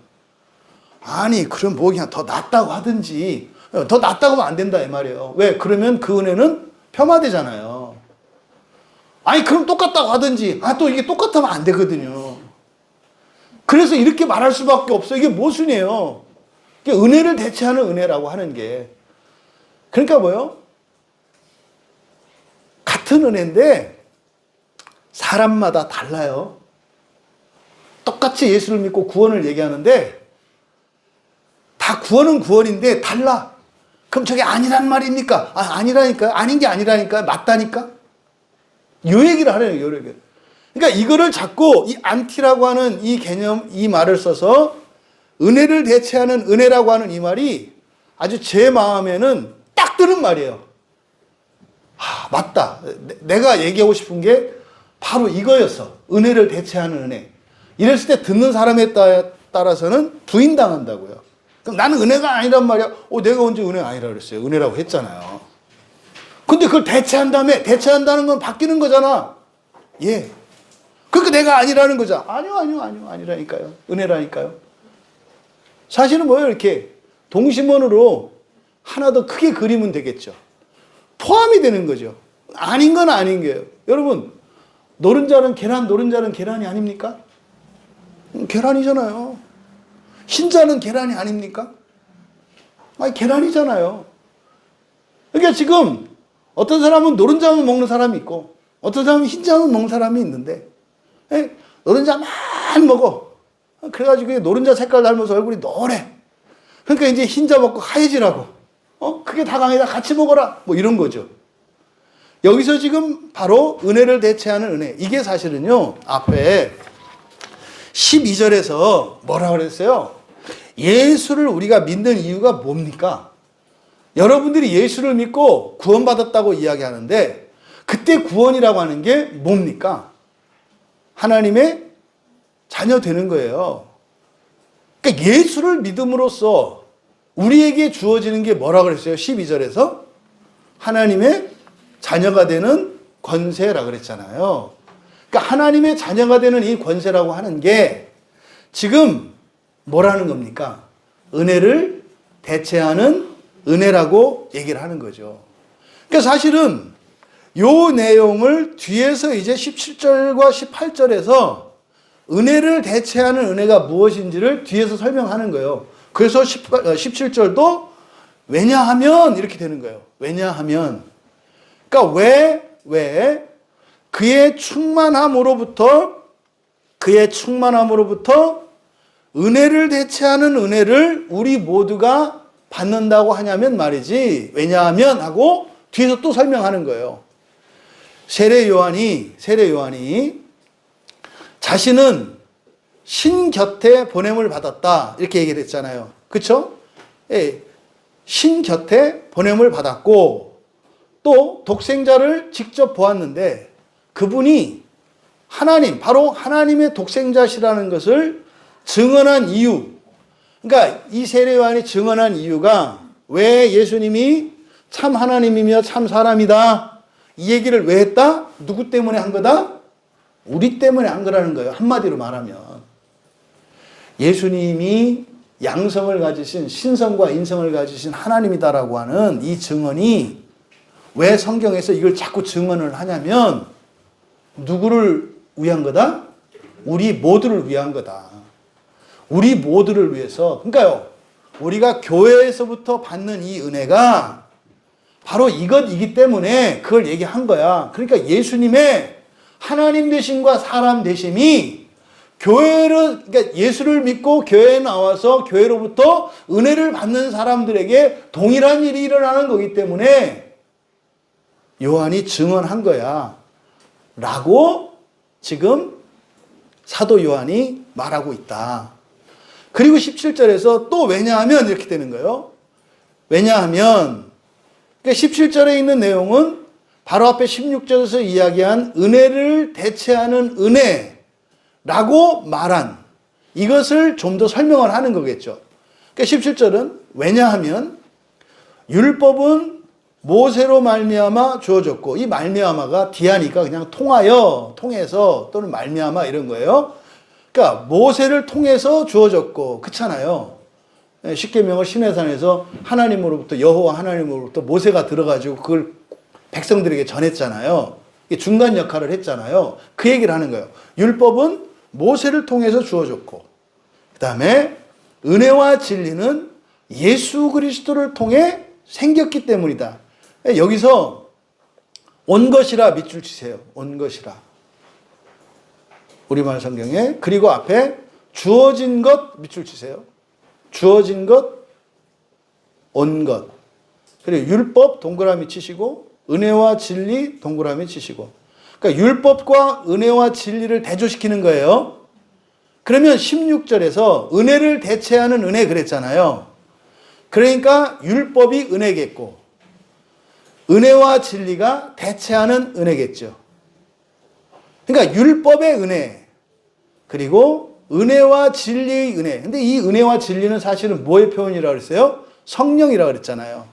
아니 그럼 뭐 그냥 더 낫다고 하든지, 더 낫다고 하면 안 된다 이 말이에요. 왜? 그러면 그 은혜는 폄하되잖아요. 아니 그럼 똑같다고 하든지, 또 이게 똑같으면 안 되거든요. 그래서 이렇게 말할 수밖에 없어요. 이게 모순이에요. 이게 은혜를 대체하는 은혜라고 하는 게. 그러니까 뭐요? 같은 은혜인데 사람마다 달라요. 똑같이 예수를 믿고 구원을 얘기하는데 다 구원은 구원인데 달라. 그럼 저게 아니란 말입니까? 아니라니까요. 아닌 게 아니라니까요. 맞다니까. 요 얘기를 하래요. 요 얘기. 그러니까 이거를 자꾸 이 안티라고 하는 이 개념, 이 말을 써서 은혜를 대체하는 은혜라고 하는 이 말이 아주 제 마음에는 딱 드는 말이에요. 맞다. 내가 얘기하고 싶은 게 바로 이거였어. 은혜를 대체하는 은혜. 이랬을 때 듣는 사람에 따라서는 부인당한다고요. 그럼 나는 은혜가 아니란 말이야. 내가 언제 은혜가 아니라 그랬어요. 은혜라고 했잖아요. 근데 그걸 대체한 다음에, 대체한다는 건 바뀌는 거잖아. 예. 그러니까 내가 아니라는 거잖아. 아니요. 아니라니까요. 은혜라니까요. 사실은 뭐예요? 이렇게 동심원으로 하나 더 크게 그리면 되겠죠. 포함이 되는 거죠. 아닌 건 아닌 거예요. 여러분, 노른자는 계란이 아닙니까? 계란이잖아요. 흰자는 계란이 아닙니까? 계란이잖아요. 그러니까 지금 어떤 사람은 노른자만 먹는 사람이 있고 어떤 사람은 흰자만 먹는 사람이 있는데 노른자만 먹어. 그래가지고 노른자 색깔 닮아서 얼굴이 노래. 그러니까 이제 흰자 먹고 하얘지라고. 그게 다강이다. 같이 먹어라. 뭐 이런 거죠. 여기서 지금 바로 은혜를 대체하는 은혜. 이게 사실은요, 앞에 12절에서 뭐라 그랬어요? 예수를 우리가 믿는 이유가 뭡니까? 여러분들이 예수를 믿고 구원받았다고 이야기하는데 그때 구원이라고 하는 게 뭡니까? 하나님의 자녀 되는 거예요. 그러니까 예수를 믿음으로써 우리에게 주어지는 게 뭐라 그랬어요? 12절에서 하나님의 자녀가 되는 권세라 그랬잖아요. 그러니까 하나님의 자녀가 되는 이 권세라고 하는 게 지금 뭐라는 겁니까? 은혜를 대체하는 은혜라고 얘기를 하는 거죠. 그러니까 사실은 요 내용을 뒤에서 이제 17절과 18절에서 은혜를 대체하는 은혜가 무엇인지를 뒤에서 설명하는 거예요. 그래서 17절도 왜냐하면 이렇게 되는 거예요. 왜냐하면. 그러니까 왜 그의 충만함으로부터 은혜를 대체하는 은혜를 우리 모두가 받는다고 하냐면 말이지. 왜냐하면 하고 뒤에서 또 설명하는 거예요. 세례 요한이 자신은 신 곁에 보냄을 받았다. 이렇게 얘기를 했잖아요. 그쵸? 예, 신 곁에 보냄을 받았고, 또 독생자를 직접 보았는데, 그분이 하나님, 바로 하나님의 독생자시라는 것을 증언한 이유. 그러니까 이 세례 요한이 증언한 이유가 왜 예수님이 참 하나님이며 참 사람이다. 이 얘기를 왜 했다? 누구 때문에 한 거다? 우리 때문에 한 거라는 거예요. 한마디로 말하면. 예수님이 양성을 가지신, 신성과 인성을 가지신 하나님이다라고 하는 이 증언이 왜 성경에서 이걸 자꾸 증언을 하냐면 누구를 위한 거다? 우리 모두를 위한 거다. 우리 모두를 위해서. 그러니까요, 우리가 교회에서부터 받는 이 은혜가 바로 이것이기 때문에 그걸 얘기한 거야. 그러니까 예수님의 하나님 되심과 사람 되심이 교회를, 그러니까 예수를 믿고 교회에 나와서 교회로부터 은혜를 받는 사람들에게 동일한 일이 일어나는 거기 때문에 요한이 증언한 거야. 라고 지금 사도 요한이 말하고 있다. 그리고 17절에서 또 왜냐하면 이렇게 되는 거예요. 왜냐하면, 그러니까 17절에 있는 내용은 바로 앞에 16절에서 이야기한 은혜를 대체하는 은혜라고 말한 이것을 좀 더 설명을 하는 거겠죠. 그러니까 17절은 왜냐하면 율법은 모세로 말미암아 주어졌고, 이 말미암아가 디아니까 그냥 통해서 또는 말미암아 이런 거예요. 그러니까 모세를 통해서 주어졌고, 그렇잖아요. 십계명을 시내산에서 하나님으로부터, 여호와 하나님으로부터 모세가 들어가지고 그걸 백성들에게 전했잖아요. 중간 역할을 했잖아요. 그 얘기를 하는 거예요. 율법은 모세를 통해서 주어졌고, 그 다음에 은혜와 진리는 예수 그리스도를 통해 생겼기 때문이다. 여기서 온 것이라 밑줄 치세요. 온 것이라. 우리말 성경에. 그리고 앞에 주어진 것 밑줄 치세요. 주어진 것, 온 것. 그리고 율법 동그라미 치시고, 은혜와 진리 동그라미 치시고. 그러니까 율법과 은혜와 진리를 대조시키는 거예요. 그러면 16절에서 은혜를 대체하는 은혜 그랬잖아요. 그러니까 율법이 은혜겠고, 은혜와 진리가 대체하는 은혜겠죠. 그러니까 율법의 은혜, 그리고 은혜와 진리의 은혜. 근데 이 은혜와 진리는 사실은 뭐의 표현이라고 그랬어요? 성령이라고 그랬잖아요.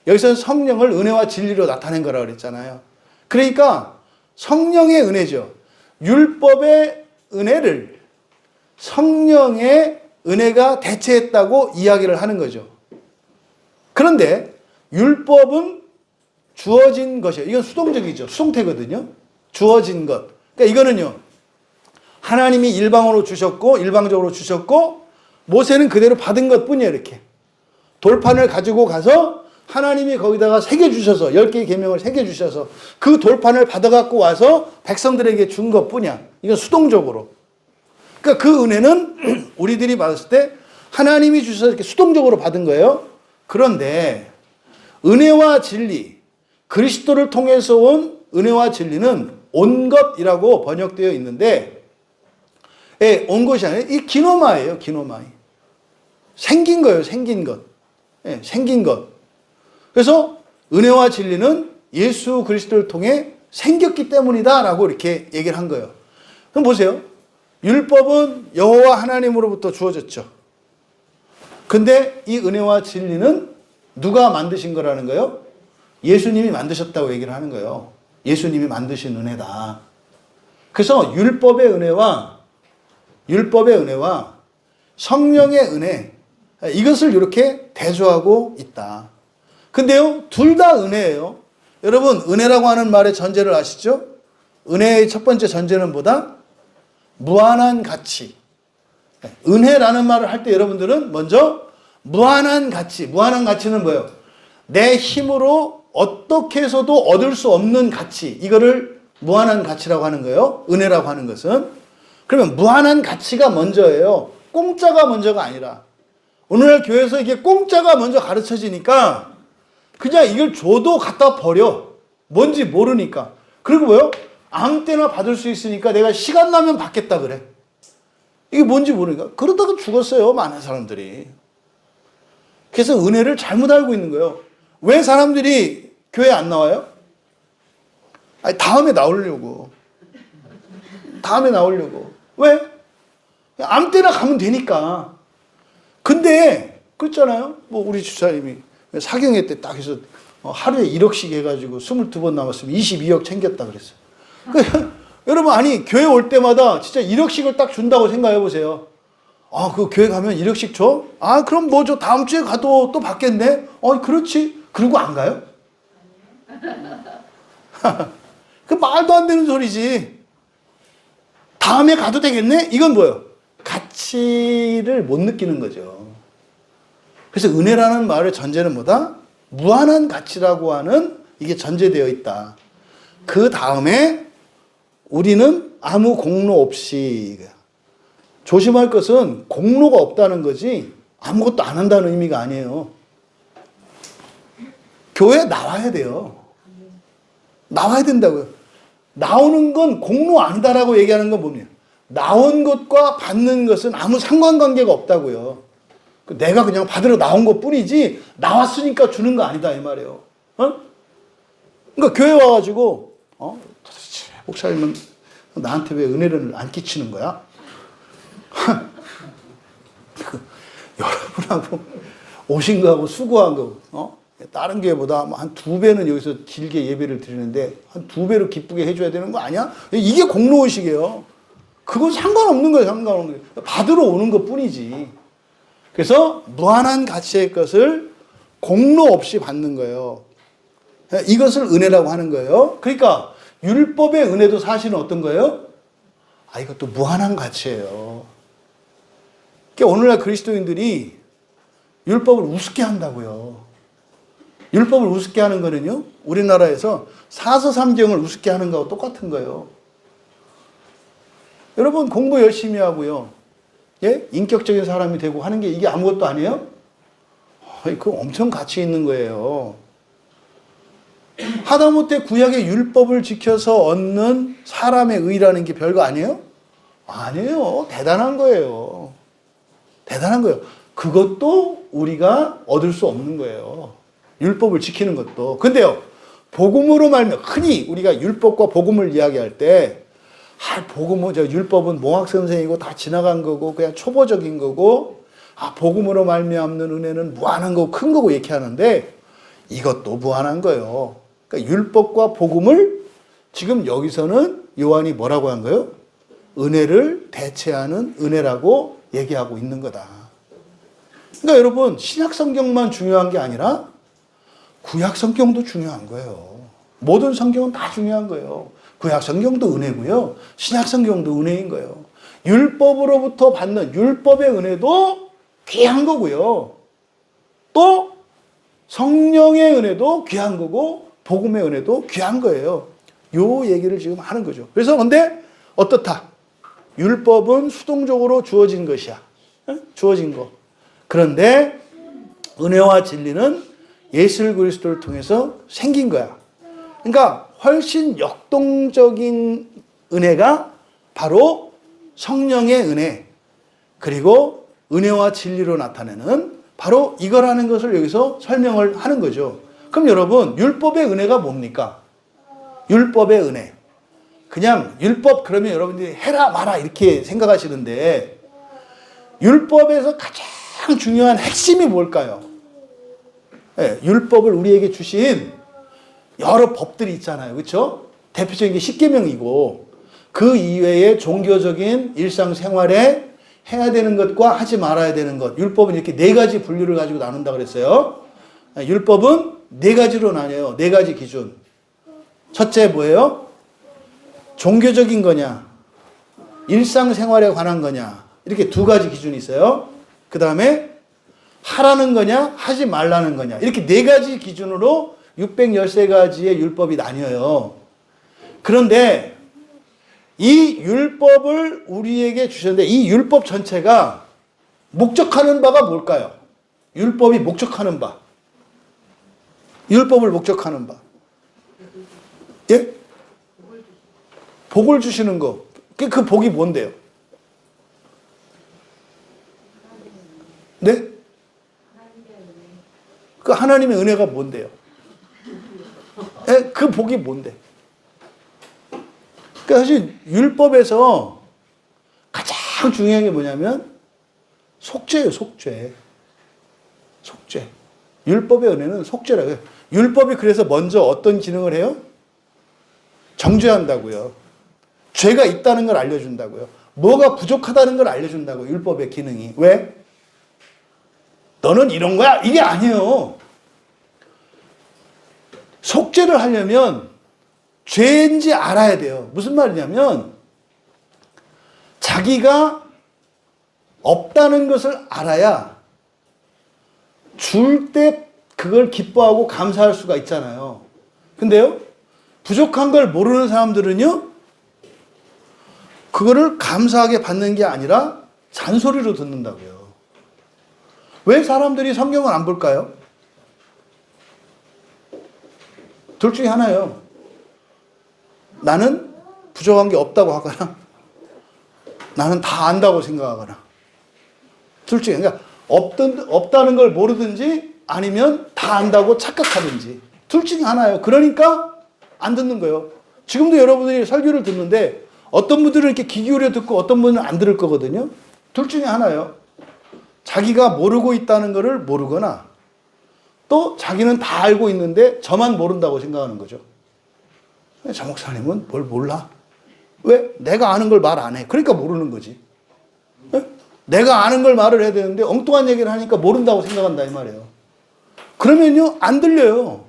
여기서는 성령을 은혜와 진리로 나타낸 거라고 그랬잖아요. 그러니까 성령의 은혜죠. 율법의 은혜를 성령의 은혜가 대체했다고 이야기를 하는 거죠. 그런데 율법은 주어진 것이에요. 이건 수동적이죠. 수동태거든요. 주어진 것. 그러니까 이거는요, 하나님이 일방적으로 주셨고, 모세는 그대로 받은 것 뿐이에요. 이렇게 돌판을 가지고 가서 하나님이 거기다가 새겨주셔서 10개의 계명을 새겨주셔서 그 돌판을 받아갖고 와서 백성들에게 준 것 뿐이야. 이건 수동적으로. 그러니까 그 은혜는 우리들이 받았을 때 하나님이 주셔서 이렇게 수동적으로 받은 거예요. 그런데 은혜와 진리, 그리스도를 통해서 온 은혜와 진리는 온 것이라고 번역되어 있는데, 온 것이 아니라 이 기노마예요. 기노마이. 생긴 거예요. 생긴 것. 생긴 것. 그래서 은혜와 진리는 예수 그리스도를 통해 생겼기 때문이다라고 이렇게 얘기를 한 거예요. 그럼 보세요. 율법은 여호와 하나님으로부터 주어졌죠. 근데 이 은혜와 진리는 누가 만드신 거라는 거예요? 예수님이 만드셨다고 얘기를 하는 거예요. 예수님이 만드신 은혜다. 그래서 율법의 은혜와 성령의 은혜, 이것을 이렇게 대조하고 있다. 근데요, 둘 다 은혜예요. 여러분, 은혜라고 하는 말의 전제를 아시죠? 은혜의 첫 번째 전제는 뭐다? 무한한 가치. 은혜라는 말을 할 때 여러분들은 먼저 무한한 가치. 무한한 가치는 뭐예요? 내 힘으로 어떻게 해서도 얻을 수 없는 가치. 이거를 무한한 가치라고 하는 거예요. 은혜라고 하는 것은. 그러면 무한한 가치가 먼저예요. 공짜가 먼저가 아니라. 오늘날 교회에서 이게 공짜가 먼저 가르쳐지니까 그냥 이걸 줘도 갖다 버려. 뭔지 모르니까. 그리고 뭐요? 아무 때나 받을 수 있으니까 내가 시간 나면 받겠다 그래. 이게 뭔지 모르니까. 그러다가 죽었어요, 많은 사람들이. 그래서 은혜를 잘못 알고 있는 거예요. 왜 사람들이 교회 안 나와요? 아니, 다음에 나오려고. 다음에 나오려고. 왜? 아무 때나 가면 되니까. 근데, 그렇잖아요. 뭐, 우리 주사님이 사경회 때 딱 해서 하루에 1억씩 해가지고 22번 남았으면 22억 챙겼다 그랬어요. 여러분, 아니, 교회 올 때마다 진짜 1억씩을 딱 준다고 생각해 보세요. 아, 그 교회 가면 1억씩 줘? 아, 그럼 뭐 저 다음 주에 가도 또 받겠네? 그렇지. 그러고 안 가요? 그 말도 안 되는 소리지. 다음에 가도 되겠네? 이건 뭐예요? 가치를 못 느끼는 거죠. 그래서 은혜라는 말의 전제는 뭐다? 무한한 가치라고 하는 이게 전제되어 있다. 그 다음에 우리는 아무 공로 없이, 조심할 것은 공로가 없다는 거지 아무것도 안 한다는 의미가 아니에요. 교회에 나와야 돼요. 나와야 된다고요. 나오는 건 공로 아니다라고 얘기하는 건 뭡니까? 나온 것과 받는 것은 아무 상관관계가 없다고요. 내가 그냥 받으러 나온 것 뿐이지 나왔으니까 주는 거 아니다 이 말이에요. 그러니까 교회 와가지고 도대체 목사님은 나한테 왜 은혜를 안 끼치는 거야? 여러분하고 오신 거하고 수고한 거, 다른 교회보다 한 2배는 여기서 길게 예배를 드리는데 한 2배로 기쁘게 해줘야 되는 거 아니야? 이게 공로의식이에요. 그건 상관없는 거예요, 상관없는 거예요. 받으러 오는 것 뿐이지. 그래서 무한한 가치의 것을 공로 없이 받는 거예요. 이것을 은혜라고 하는 거예요. 그러니까 율법의 은혜도 사실은 어떤 거예요? 이것도 무한한 가치예요. 그러니까 오늘날 그리스도인들이 율법을 우습게 한다고요. 율법을 우습게 하는 거는요, 우리나라에서 사서삼경을 우습게 하는 거하고 똑같은 거예요. 여러분 공부 열심히 하고요, 예? 인격적인 사람이 되고 하는 게 이게 아무것도 아니에요? 그거 엄청 가치 있는 거예요. 하다못해 구약의 율법을 지켜서 얻는 사람의 의라는 게 별거 아니에요? 아니에요. 대단한 거예요. 대단한 거예요. 그것도 우리가 얻을 수 없는 거예요. 율법을 지키는 것도. 근데요, 복음으로 말하면 흔히 우리가 율법과 복음을 이야기할 때 복음은, 율법은 몽학 선생이고 다 지나간 거고 그냥 초보적인 거고, 복음으로 말미암는 은혜는 무한한 거고 큰 거고 이렇게 하는데, 이것도 무한한 거예요. 그러니까 율법과 복음을 지금 여기서는 요한이 뭐라고 한 거예요? 은혜를 대체하는 은혜라고 얘기하고 있는 거다. 그러니까 여러분, 신약 성경만 중요한 게 아니라 구약 성경도 중요한 거예요. 모든 성경은 다 중요한 거예요. 구약 성경도 은혜고요, 신약 성경도 은혜인 거예요. 율법으로부터 받는 율법의 은혜도 귀한 거고요, 또 성령의 은혜도 귀한 거고 복음의 은혜도 귀한 거예요. 요 얘기를 지금 하는 거죠. 그래서 근데 어떻다? 율법은 수동적으로 주어진 것이야. 주어진 거. 그런데 은혜와 진리는 예수 그리스도를 통해서 생긴 거야. 그러니까 훨씬 역동적인 은혜가 바로 성령의 은혜, 그리고 은혜와 진리로 나타내는 바로 이거라는 것을 여기서 설명을 하는 거죠. 그럼 여러분, 율법의 은혜가 뭡니까? 율법의 은혜. 그냥 율법 그러면 여러분들이 해라 마라 이렇게 생각하시는데, 율법에서 가장 중요한 핵심이 뭘까요? 네, 율법을 우리에게 주신 여러 법들이 있잖아요. 그렇죠? 대표적인 게 십계명이고, 그 이외에 종교적인 일상생활에 해야 되는 것과 하지 말아야 되는 것. 율법은 이렇게 4가지 분류를 가지고 나눈다 그랬어요. 율법은 4가지로 나뉘어요. 4가지 기준. 첫째 뭐예요? 종교적인 거냐, 일상생활에 관한 거냐, 이렇게 2가지 기준이 있어요. 그 다음에 하라는 거냐, 하지 말라는 거냐, 이렇게 4가지 기준으로 613가지의 율법이 나뉘어요. 그런데 이 율법을 우리에게 주셨는데, 이 율법 전체가 목적하는 바가 뭘까요? 율법이 목적하는 바. 율법을 목적하는 바. 예? 복을 주시는 거. 그 복이 뭔데요? 네? 그 하나님의 은혜가 뭔데요? 예, 그 복이 뭔데? 그러니까 사실 율법에서 가장 중요한 게 뭐냐면 속죄예요, 속죄. 속죄. 율법의 은혜는 속죄라고요. 율법이 그래서 먼저 어떤 기능을 해요? 정죄한다고요. 죄가 있다는 걸 알려준다고요. 뭐가 부족하다는 걸 알려준다고요. 율법의 기능이. 왜? 너는 이런 거야? 이게 아니에요. 속죄를 하려면 죄인지 알아야 돼요. 무슨 말이냐면 자기가 없다는 것을 알아야 줄 때 그걸 기뻐하고 감사할 수가 있잖아요. 근데요, 부족한 걸 모르는 사람들은요, 그거를 감사하게 받는 게 아니라 잔소리로 듣는다고요. 왜 사람들이 성경을 안 볼까요? 둘 중에 하나예요. 나는 부족한 게 없다고 하거나 나는 다 안다고 생각하거나. 둘 중에. 그러니까 없다는 걸 모르든지 아니면 다 안다고 착각하든지. 둘 중에 하나예요. 그러니까 안 듣는 거예요. 지금도 여러분들이 설교를 듣는데 어떤 분들은 이렇게 귀 기울여 듣고 어떤 분은 안 들을 거거든요. 둘 중에 하나예요. 자기가 모르고 있다는 것을 모르거나 또 자기는 다 알고 있는데 저만 모른다고 생각하는 거죠. 저 목사님은 뭘 몰라? 왜? 내가 아는 걸 말 안 해. 그러니까 모르는 거지. 네? 내가 아는 걸 말을 해야 되는데 엉뚱한 얘기를 하니까 모른다고 생각한다 이 말이에요. 그러면요, 안 들려요.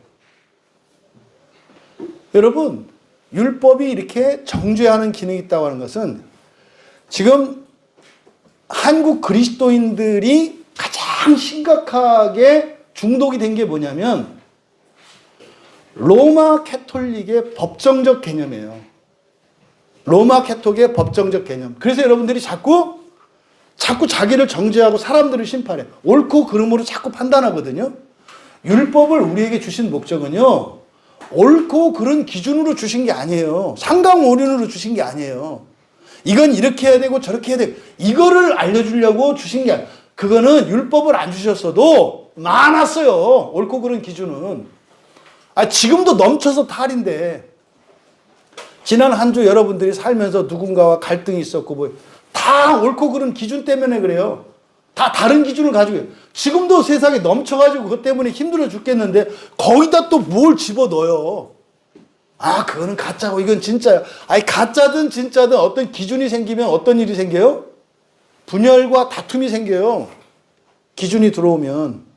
여러분, 율법이 이렇게 정죄하는 기능이 있다고 하는 것은 지금 한국 그리스도인들이 가장 심각하게 중독이 된 게 뭐냐면 로마 캐톨릭의 법정적 개념이에요. 로마 캐톨릭의 법정적 개념. 그래서 여러분들이 자꾸 자기를 정죄하고 사람들을 심판해. 옳고 그름으로 자꾸 판단하거든요. 율법을 우리에게 주신 목적은요, 옳고 그른 기준으로 주신 게 아니에요. 상강오륜으로 주신 게 아니에요. 이건 이렇게 해야 되고 저렇게 해야 되고 이거를 알려주려고 주신 게 아니에요. 그거는 율법을 안 주셨어도 많았어요. 옳고 그른 기준은. 지금도 넘쳐서 탈인데 지난 한 주 여러분들이 살면서 누군가와 갈등이 있었고 다 옳고 그른 기준 때문에 그래요. 다 다른 기준을 가지고 해요. 지금도 세상에 넘쳐가지고 그것 때문에 힘들어 죽겠는데 거기다 또 뭘 집어넣어요. 그거는 가짜고 이건 진짜야. 가짜든 진짜든 어떤 기준이 생기면 어떤 일이 생겨요? 분열과 다툼이 생겨요. 기준이 들어오면.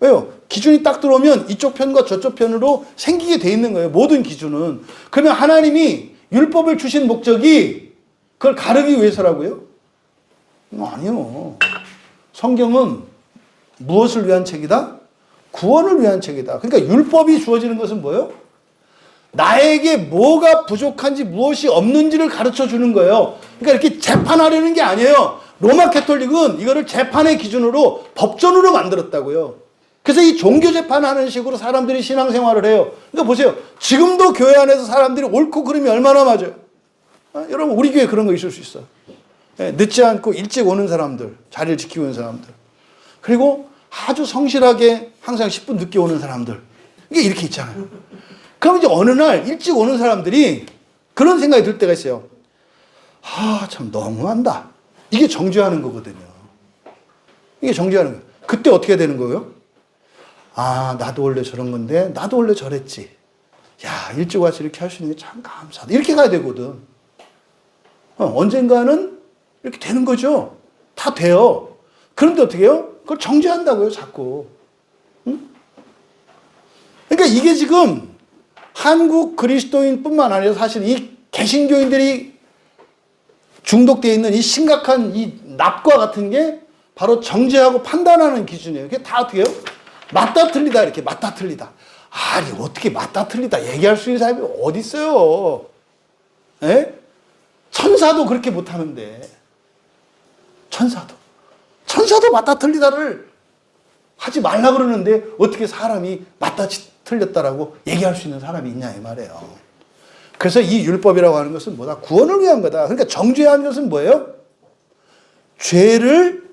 왜요? 기준이 딱 들어오면 이쪽 편과 저쪽 편으로 생기게 돼 있는 거예요. 모든 기준은. 그러면 하나님이 율법을 주신 목적이 그걸 가르기 위해서라고요? 아니요. 성경은 무엇을 위한 책이다? 구원을 위한 책이다. 그러니까 율법이 주어지는 것은 뭐예요? 나에게 뭐가 부족한지 무엇이 없는지를 가르쳐 주는 거예요. 그러니까 이렇게 재판하려는 게 아니에요. 로마 캐톨릭은 이거를 재판의 기준으로 법전으로 만들었다고요. 그래서 이 종교 재판하는 식으로 사람들이 신앙생활을 해요. 그러니까 보세요. 지금도 교회 안에서 사람들이 옳고 그름이 얼마나 맞아요. 여러분 우리 교회 그런 거 있을 수 있어요. 늦지 않고 일찍 오는 사람들, 자리를 지키고 있는 사람들. 그리고 아주 성실하게 항상 10분 늦게 오는 사람들. 이게 이렇게 있잖아요. 그럼 이제 어느 날 일찍 오는 사람들이 그런 생각이 들 때가 있어요. 참 너무한다. 이게 정죄하는 거거든요. 이게 정죄하는 거예요. 그때 어떻게 되는 거예요? 나도 원래 저런 건데 나도 원래 저랬지. 야, 일찍 와서 이렇게 할 수 있는 게 참 감사하다. 이렇게 가야 되거든. 언젠가는 이렇게 되는 거죠. 다 돼요. 그런데 어떻게 해요? 그걸 정죄한다고요, 자꾸. 응? 그러니까 이게 지금 한국 그리스도인뿐만 아니라 사실 이 개신교인들이 중독되어 있는 이 심각한 이 납과 같은 게 바로 정죄하고 판단하는 기준이에요. 그게 다 어떻게 해요? 맞다 틀리다 이렇게 맞다 틀리다. 아니 어떻게 맞다 틀리다 얘기할 수 있는 사람이 어디 있어요? 에? 천사도 그렇게 못하는데. 천사도 맞다 틀리다를 하지 말라 그러는데 어떻게 사람이 맞다 틀렸다라고 얘기할 수 있는 사람이 있냐 이 말이에요. 그래서 이 율법이라고 하는 것은 뭐다? 구원을 위한 거다. 그러니까 정죄하는 것은 뭐예요? 죄를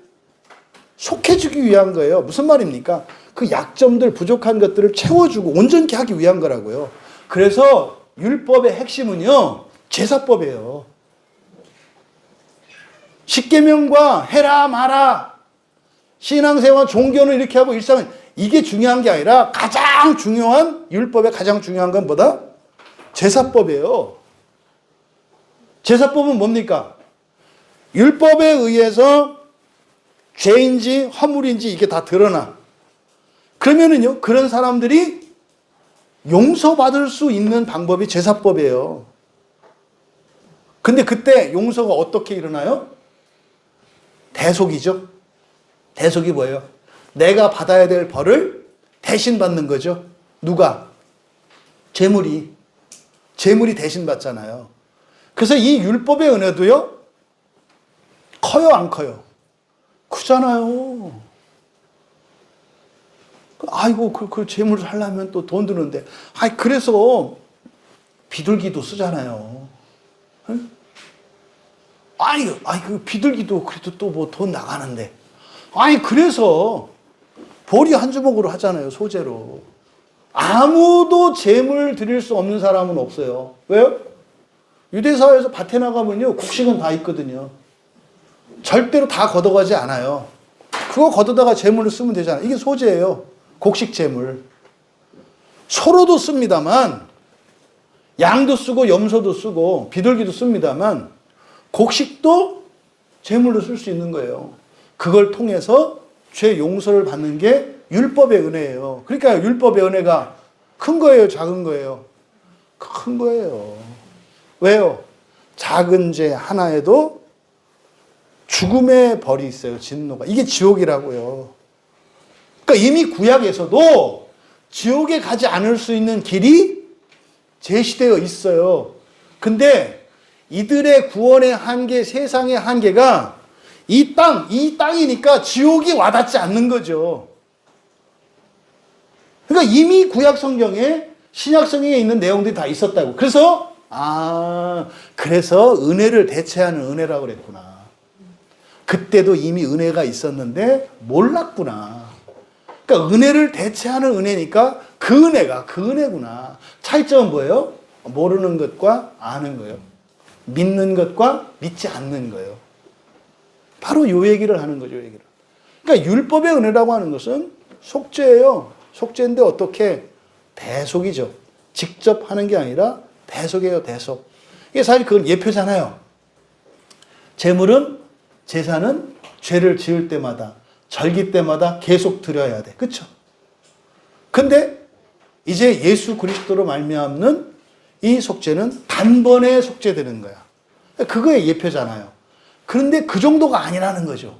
속해주기 위한 거예요. 무슨 말입니까? 그 약점들, 부족한 것들을 채워주고 온전케 하기 위한 거라고요. 그래서 율법의 핵심은요, 제사법이에요. 십계명과 해라 마라, 신앙생활, 종교는 이렇게 하고 일상은 이게 중요한 게 아니라 가장 중요한, 율법의 가장 중요한 건 뭐다? 제사법이에요. 제사법은 뭡니까? 율법에 의해서 죄인지 허물인지 이게 다 드러나. 그러면은요, 그런 사람들이 용서받을 수 있는 방법이 제사법이에요. 근데 그때 용서가 어떻게 일어나요? 대속이죠. 대속이 뭐예요? 내가 받아야 될 벌을 대신 받는 거죠. 누가? 재물이 대신 받잖아요. 그래서 이 율법의 은혜도요, 커요, 안 커요? 크잖아요. 아이고, 그 재물을 하려면 또 돈 드는데. 그래서 비둘기도 쓰잖아요. 응? 그 비둘기도 그래도 또 뭐 돈 나가는데. 그래서 보리 한 주먹으로 하잖아요, 소재로. 아무도 재물 드릴 수 없는 사람은 없어요. 왜요? 유대사회에서 밭에 나가면요, 곡식은 다 있거든요. 절대로 다 걷어가지 않아요. 그거 걷어다가 재물을 쓰면 되잖아요. 이게 소재예요. 곡식 재물. 소로도 씁니다만, 양도 쓰고 염소도 쓰고 비둘기도 씁니다만, 곡식도 재물로 쓸 수 있는 거예요. 그걸 통해서 죄 용서를 받는 게 율법의 은혜예요. 그러니까 율법의 은혜가 큰 거예요, 작은 거예요? 큰 거예요. 왜요? 작은 죄 하나에도 죽음의 벌이 있어요, 진노가. 이게 지옥이라고요. 그러니까 이미 구약에서도 지옥에 가지 않을 수 있는 길이 제시되어 있어요. 근데 이들의 구원의 한계, 세상의 한계가 이 땅이니까 지옥이 와닿지 않는 거죠. 그러니까 이미 구약 성경에, 신약 성경에 있는 내용들이 다 있었다고. 그래서 은혜를 대체하는 은혜라고 그랬구나. 그때도 이미 은혜가 있었는데 몰랐구나. 그러니까 은혜를 대체하는 은혜니까 그 은혜구나. 차이점은 뭐예요? 모르는 것과 아는 거예요. 믿는 것과 믿지 않는 거예요. 바로 요 얘기를 하는 거죠, 얘기를. 그러니까 율법의 은혜라고 하는 것은 속죄예요. 속죄인데 어떻게? 대속이죠. 직접 하는 게 아니라 대속이에요, 대속. 이게 사실 그건 예표잖아요. 제사는 죄를 지을 때마다, 절기 때마다 계속 드려야 돼. 그렇죠? 근데 이제 예수 그리스도로 말미암는 이 속죄는 단번에 속죄되는 거야. 그거의 예표잖아요. 그런데 그 정도가 아니라는 거죠.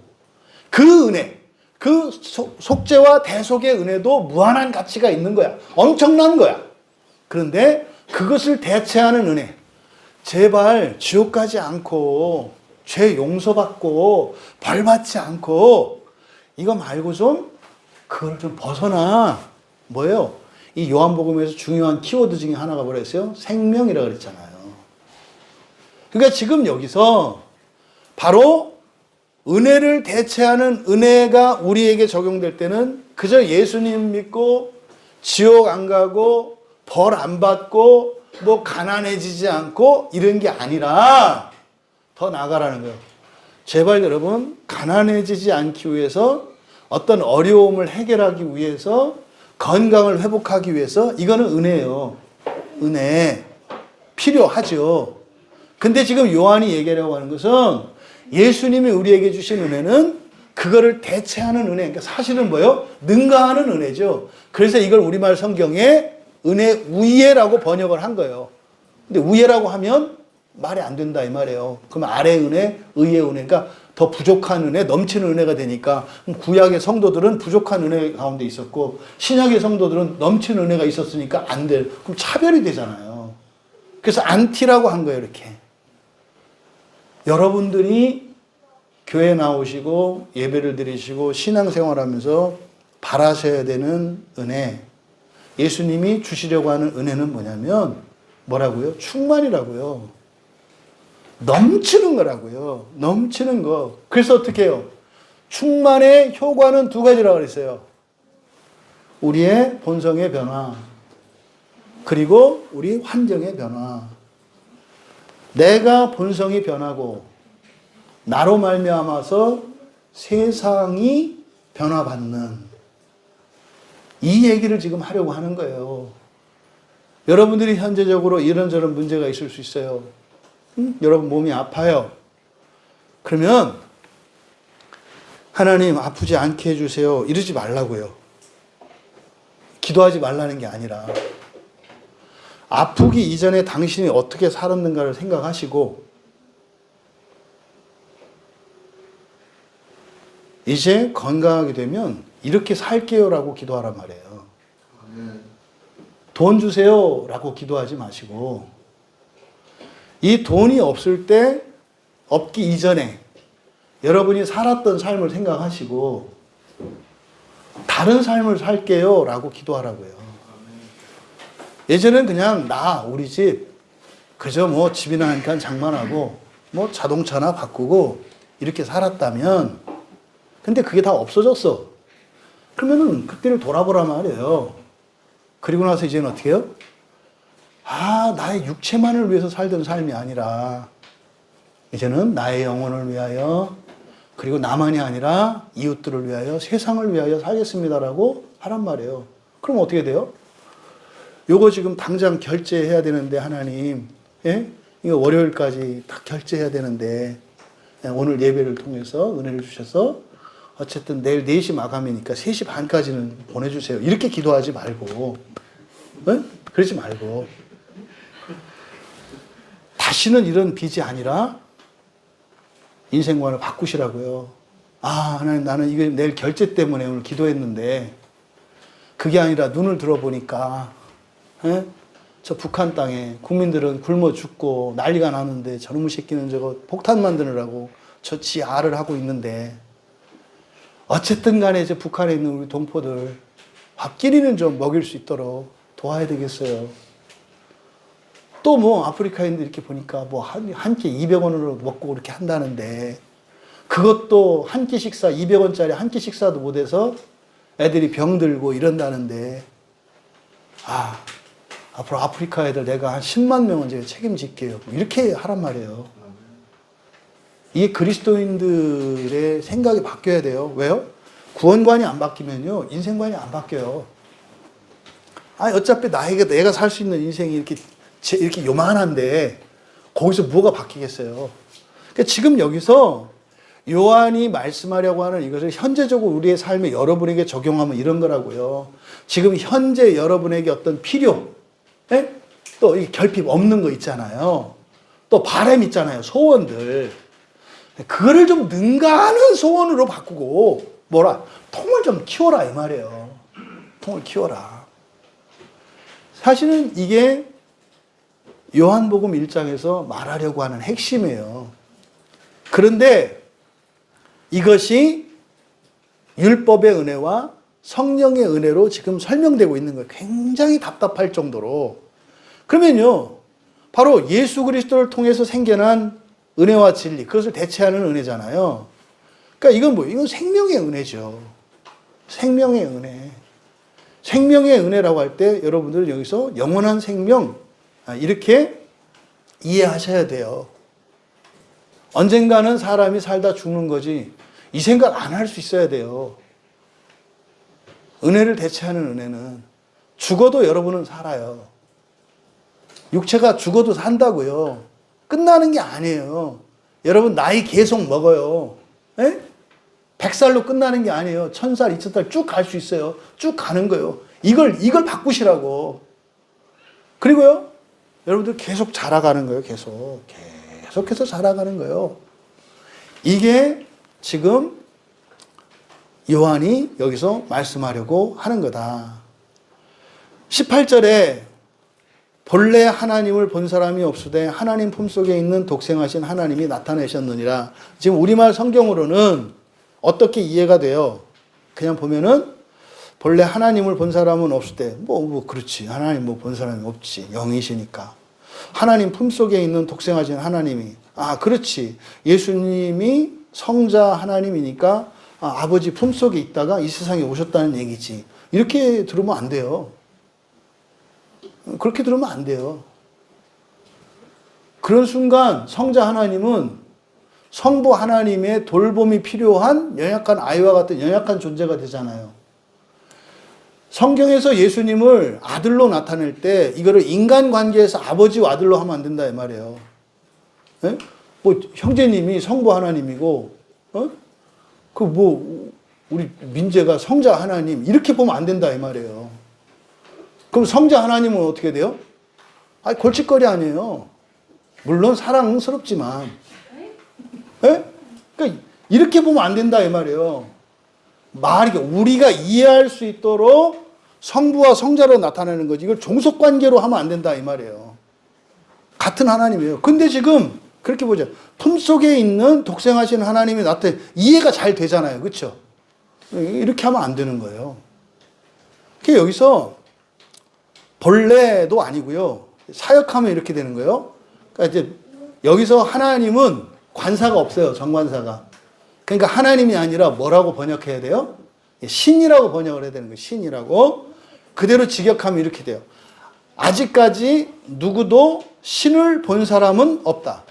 그 은혜, 그 속죄와 대속의 은혜도 무한한 가치가 있는 거야. 엄청난 거야. 그런데 그것을 대체하는 은혜. 제발 지옥 가지 않고 죄 용서받고 벌 받지 않고 이거 말고 그걸 좀 벗어나. 뭐예요? 이 요한복음에서 중요한 키워드 중에 하나가 뭐랬어요? 생명이라고 그랬잖아요. 그러니까 지금 여기서 바로 은혜를 대체하는 은혜가 우리에게 적용될 때는 그저 예수님 믿고 지옥 안 가고 벌 안 받고 뭐 가난해지지 않고 이런 게 아니라 더 나아가라는 거예요. 제발 여러분, 가난해지지 않기 위해서, 어떤 어려움을 해결하기 위해서, 건강을 회복하기 위해서, 이거는 은혜예요. 은혜. 필요하죠. 근데 지금 요한이 얘기하려고 하는 것은 예수님이 우리에게 주신 은혜는 그거를 대체하는 은혜. 그러니까 사실은 뭐예요? 능가하는 은혜죠. 그래서 이걸 우리말 성경에 은혜 우예라고 번역을 한 거예요. 근데 우예라고 하면 말이 안 된다 이 말이에요. 그럼 아래 은혜, 의의 은혜. 그러니까 더 부족한 은혜, 넘치는 은혜가 되니까 구약의 성도들은 부족한 은혜 가운데 있었고 신약의 성도들은 넘치는 은혜가 있었으니까 안 돼. 그럼 차별이 되잖아요. 그래서 안티라고 한 거예요, 이렇게. 여러분들이 교회 나오시고 예배를 드리시고 신앙생활하면서 바라셔야 되는 은혜, 예수님이 주시려고 하는 은혜는 뭐냐면 뭐라고요? 충만이라고요. 넘치는 거라고요. 넘치는 거. 그래서 어떻게 해요? 충만의 효과는 두 가지라고 그랬어요. 우리의 본성의 변화, 그리고 우리 환경의 변화. 내가 본성이 변하고 나로 말미암아서 세상이 변화받는 이 얘기를 지금 하려고 하는 거예요. 여러분들이 현재적으로 이런저런 문제가 있을 수 있어요. 여러분 몸이 아파요. 그러면 하나님 아프지 않게 해주세요. 이러지 말라고요. 기도하지 말라는 게 아니라 아프기 이전에 당신이 어떻게 살았는가를 생각하시고 이제 건강하게 되면 이렇게 살게요라고 기도하란 말이에요. 돈 주세요라고 기도하지 마시고 이 돈이 없을 때 없기 이전에 여러분이 살았던 삶을 생각하시고 다른 삶을 살게요라고 기도하라고요. 예전엔 그냥 우리 집 그저 뭐 집이나 한 칸 장만하고 뭐 자동차나 바꾸고 이렇게 살았다면 근데 그게 다 없어졌어. 그러면은 그때를 돌아보란 말이에요. 그리고 나서 이제는 어떻게 해요? 나의 육체만을 위해서 살던 삶이 아니라 이제는 나의 영혼을 위하여 그리고 나만이 아니라 이웃들을 위하여 세상을 위하여 살겠습니다라고 하란 말이에요. 그럼 어떻게 돼요? 요거 지금 당장 결제해야 되는데 하나님, 예? 이거 월요일까지 다 결제해야 되는데 오늘 예배를 통해서 은혜를 주셔서 어쨌든 내일 4시 마감이니까 3시 반까지는 보내주세요. 이렇게 기도하지 말고, 네? 그러지 말고 다시는 이런 빚이 아니라 인생관을 바꾸시라고요. 하나님 나는 이거 내일 결제 때문에 오늘 기도했는데 그게 아니라 눈을 들어보니까 저 북한 땅에 국민들은 굶어 죽고 난리가 나는데 저놈의 새끼는 저거 폭탄 만드느라고 저 지 알을 하고 있는데 어쨌든 간에 저 북한에 있는 우리 동포들 밥끼리는 좀 먹일 수 있도록 도와야 되겠어요. 또 뭐 아프리카인들 이렇게 보니까 뭐 한 끼 200원으로 먹고 그렇게 한다는데 그것도 한 끼 식사 200원짜리 한 끼 식사도 못해서 애들이 병들고 이런다는데 앞으로 아프리카 애들 내가 한 10만 명은 제가 책임질게요. 이렇게 하란 말이에요. 이게 그리스도인들의 생각이 바뀌어야 돼요. 왜요? 구원관이 안 바뀌면요 인생관이 안 바뀌어요. 어차피 내가 살 수 있는 인생이 이렇게 요만한데 거기서 뭐가 바뀌겠어요. 그러니까 지금 여기서 요한이 말씀하려고 하는 이것을 현재적으로 우리의 삶에 여러분에게 적용하면 이런 거라고요. 지금 현재 여러분에게 어떤 필요, 또 이 결핍 없는 거 있잖아요. 또 바람 있잖아요. 소원들. 그거를 좀 능가하는 소원으로 바꾸고 통을 좀 키워라 이 말이에요. 통을 키워라. 사실은 이게 요한복음 1장에서 말하려고 하는 핵심이에요. 그런데 이것이 율법의 은혜와 성령의 은혜로 지금 설명되고 있는 거예요. 굉장히 답답할 정도로. 그러면요, 바로 예수 그리스도를 통해서 생겨난 은혜와 진리, 그것을 대체하는 은혜잖아요. 그러니까 이건 생명의 은혜죠. 생명의 은혜. 생명의 은혜라고 할 때 여러분들은 여기서 영원한 생명, 이렇게 이해하셔야 돼요. 언젠가는 사람이 살다 죽는 거지 이 생각 안 할 수 있어야 돼요. 은혜를 대체하는 은혜는 죽어도 여러분은 살아요. 육체가 죽어도 산다고요. 끝나는 게 아니에요. 여러분 나이 계속 먹어요. 100살로 끝나는 게 아니에요. 1000살, 2000살 쭉 갈 수 있어요. 쭉 가는 거예요. 이걸 바꾸시라고. 그리고요, 여러분들 계속 자라가는 거예요. 계속해서 자라가는 거예요. 이게 지금 요한이 여기서 말씀하려고 하는 거다. 18절에 본래 하나님을 본 사람이 없으되 하나님 품속에 있는 독생하신 하나님이 나타내셨느니라. 지금 우리말 성경으로는 어떻게 이해가 돼요? 그냥 보면은 본래 하나님을 본 사람은 없으되 그렇지. 하나님 본 사람이 없지. 영이시니까. 하나님 품속에 있는 독생하신 하나님이 그렇지. 예수님이 성자 하나님이니까 아버지 품속에 있다가 이 세상에 오셨다는 얘기지. 이렇게 들으면 안 돼요. 그렇게 들으면 안 돼요. 그런 순간 성자 하나님은 성부 하나님의 돌봄이 필요한 연약한 아이와 같은 연약한 존재가 되잖아요. 성경에서 예수님을 아들로 나타낼 때 이거를 인간관계에서 아버지와 아들로 하면 안 된다 이 말이에요. 예? 뭐 형제님이 성부 하나님이고 우리 민재가 성자 하나님 이렇게 보면 안 된다 이 말이에요. 그럼 성자 하나님은 어떻게 돼요? 골칫거리 아니에요. 물론 사랑스럽지만. 예? 그러니까 이렇게 보면 안 된다 이 말이에요. 우리가 이해할 수 있도록 성부와 성자로 나타내는 거지. 이걸 종속관계로 하면 안 된다 이 말이에요. 같은 하나님이에요. 근데 지금 그렇게 보죠. 품속에 있는 독생하신 하나님이 이해가 잘 되잖아요. 그렇죠? 이렇게 하면 안 되는 거예요. 그러니까 여기서 본래도 아니고요. 사역하면 이렇게 되는 거예요. 그러니까 이제 여기서 하나님은 관사가 없어요. 정관사가. 그러니까 하나님이 아니라 뭐라고 번역해야 돼요? 신이라고 번역을 해야 되는 거예요. 신이라고. 그대로 직역하면 이렇게 돼요. 아직까지 누구도 신을 본 사람은 없다.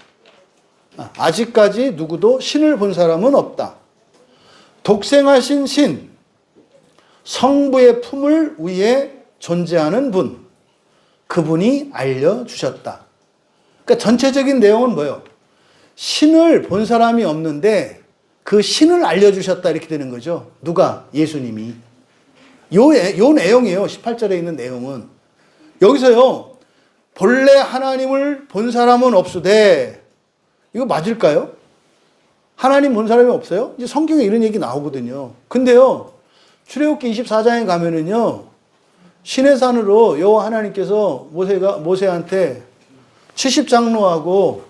아직까지 누구도 신을 본 사람은 없다. 독생하신 신, 성부의 품을 위해 존재하는 분, 그분이 알려주셨다. 그러니까 전체적인 내용은 뭐예요? 신을 본 사람이 없는데 그 신을 알려주셨다 이렇게 되는 거죠. 누가? 예수님이. 요 내용이에요. 18절에 있는 내용은. 여기서요. 본래 하나님을 본 사람은 없으되 이거 맞을까요? 하나님 본 사람이 없어요? 이제 성경에 이런 얘기 나오거든요. 근데요. 출애굽기 24장에 가면은요. 시내산으로 여호와 하나님께서 모세한테 70장로하고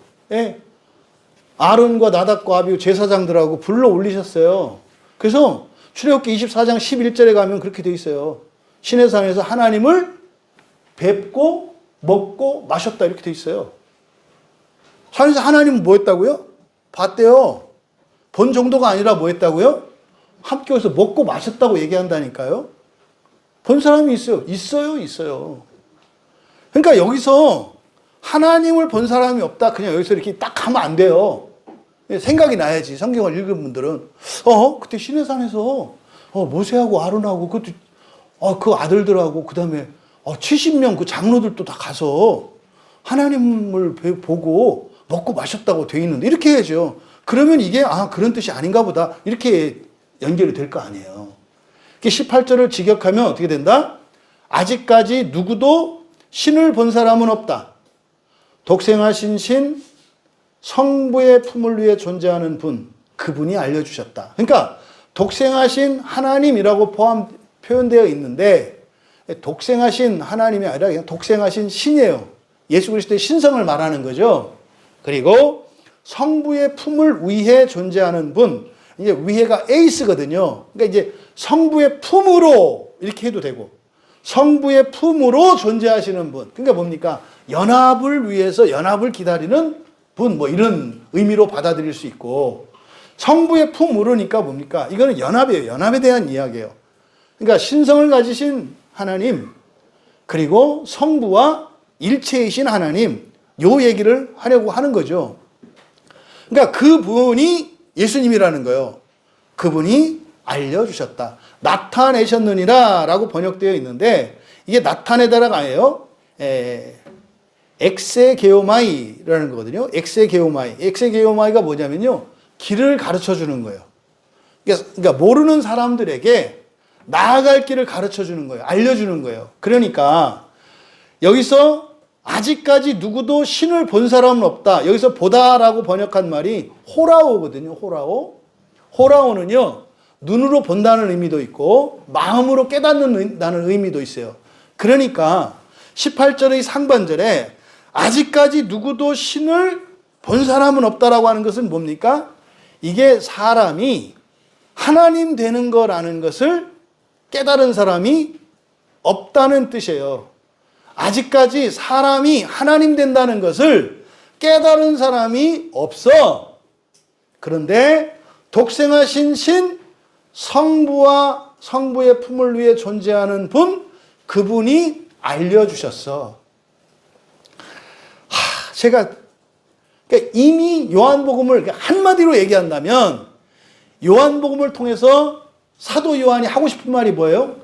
아론과 나답과 아비후 제사장들하고 불러 올리셨어요. 그래서 출애굽기 24장 11절에 가면 그렇게 돼 있어요. 시내산에서 하나님을 뵙고 먹고 마셨다 이렇게 돼 있어요. 산에서 하나님은 뭐 했다고요? 봤대요. 본 정도가 아니라 뭐 했다고요? 함께 해서 먹고 마셨다고 얘기한다니까요. 본 사람이 있어요. 있어요. 그러니까 여기서 하나님을 본 사람이 없다. 그냥 여기서 이렇게 딱 하면 안 돼요. 생각이 나야지. 성경을 읽은 분들은. 그때 시내산에서 모세하고 아론하고 그 아들들하고 그 다음에 70명 그 장로들도 다 가서 하나님을 보고 먹고 마셨다고 돼 있는데 이렇게 해야죠. 그러면 이게 그런 뜻이 아닌가 보다. 이렇게 연결이 될 거 아니에요. 18절을 직역하면 어떻게 된다? 아직까지 누구도 신을 본 사람은 없다. 독생하신 신, 성부의 품을 위해 존재하는 분, 그분이 알려주셨다. 그러니까 독생하신 하나님이라고 표현되어 있는데 독생하신 하나님이 아니라 그냥 독생하신 신이에요. 예수 그리스도의 신성을 말하는 거죠. 그리고 성부의 품을 위해 존재하는 분, 이제 위해가 에이스거든요. 그러니까 이제 성부의 품으로 이렇게 해도 되고 성부의 품으로 존재하시는 분. 그러니까 뭡니까? 연합을 위해서 연합을 기다리는 분, 뭐 이런 의미로 받아들일 수 있고 성부의 품으로니까 뭡니까? 이거는 연합이에요. 연합에 대한 이야기예요. 그러니까 신성을 가지신 하나님 그리고 성부와 일체이신 하나님 요 얘기를 하려고 하는 거죠. 그러니까 그분이 예수님이라는 거예요. 그분이 알려주셨다. 나타내셨느니라 라고 번역되어 있는데 이게 나타내다라가 아니에요. 엑세게오마이라는 거거든요. 엑세게오마이. 엑세게오마이가 뭐냐면요. 길을 가르쳐 주는 거예요. 그러니까 모르는 사람들에게 나아갈 길을 가르쳐 주는 거예요. 알려주는 거예요. 그러니까 여기서 아직까지 누구도 신을 본 사람은 없다. 여기서 보다라고 번역한 말이 호라오거든요. 호라오는요. 눈으로 본다는 의미도 있고 마음으로 깨닫는다는 의미도 있어요. 그러니까 18절의 상반절에 아직까지 누구도 신을 본 사람은 없다라고 하는 것은 뭡니까? 이게 사람이 하나님 되는 거라는 것을 깨달은 사람이 없다는 뜻이에요. 아직까지 사람이 하나님 된다는 것을 깨달은 사람이 없어. 그런데 독생하신 신, 성부와 성부의 품을 위해 존재하는 분, 그분이 알려주셨어. 제가 그러니까 이미 요한복음을 한마디로 얘기한다면 요한복음을 통해서 사도 요한이 하고 싶은 말이 뭐예요?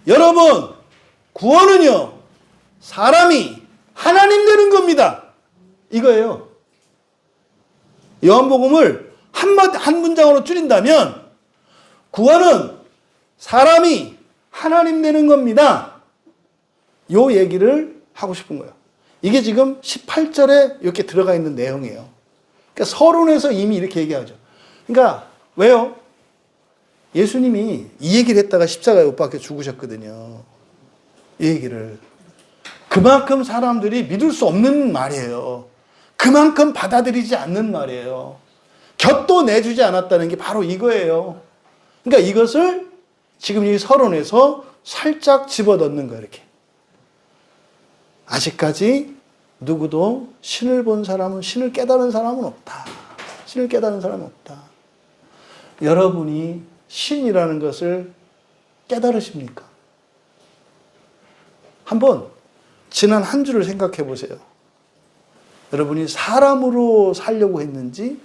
여러분, 구원은요, 사람이 하나님 되는 겁니다. 이거예요. 요한복음을 한 문장으로 줄인다면 구원은 사람이 하나님 되는 겁니다. 요 얘기를 하고 싶은 거예요. 이게 지금 18절에 이렇게 들어가 있는 내용이에요. 그러니까 서론에서 이미 이렇게 얘기하죠. 그러니까 왜요? 예수님이 이 얘기를 했다가 십자가에 못 박혀 죽으셨거든요. 이 얘기를. 그만큼 사람들이 믿을 수 없는 말이에요. 그만큼 받아들이지 않는 말이에요. 곁도 내주지 않았다는 게 바로 이거예요. 그러니까 이것을 지금 이 서론에서 살짝 집어넣는 거예요. 이렇게. 아직까지 누구도 신을 본 사람은, 신을 깨달은 사람은 없다. 신을 깨달은 사람은 없다. 여러분이 신이라는 것을 깨달으십니까? 한번 지난 한 주를 생각해 보세요. 여러분이 사람으로 살려고 했는지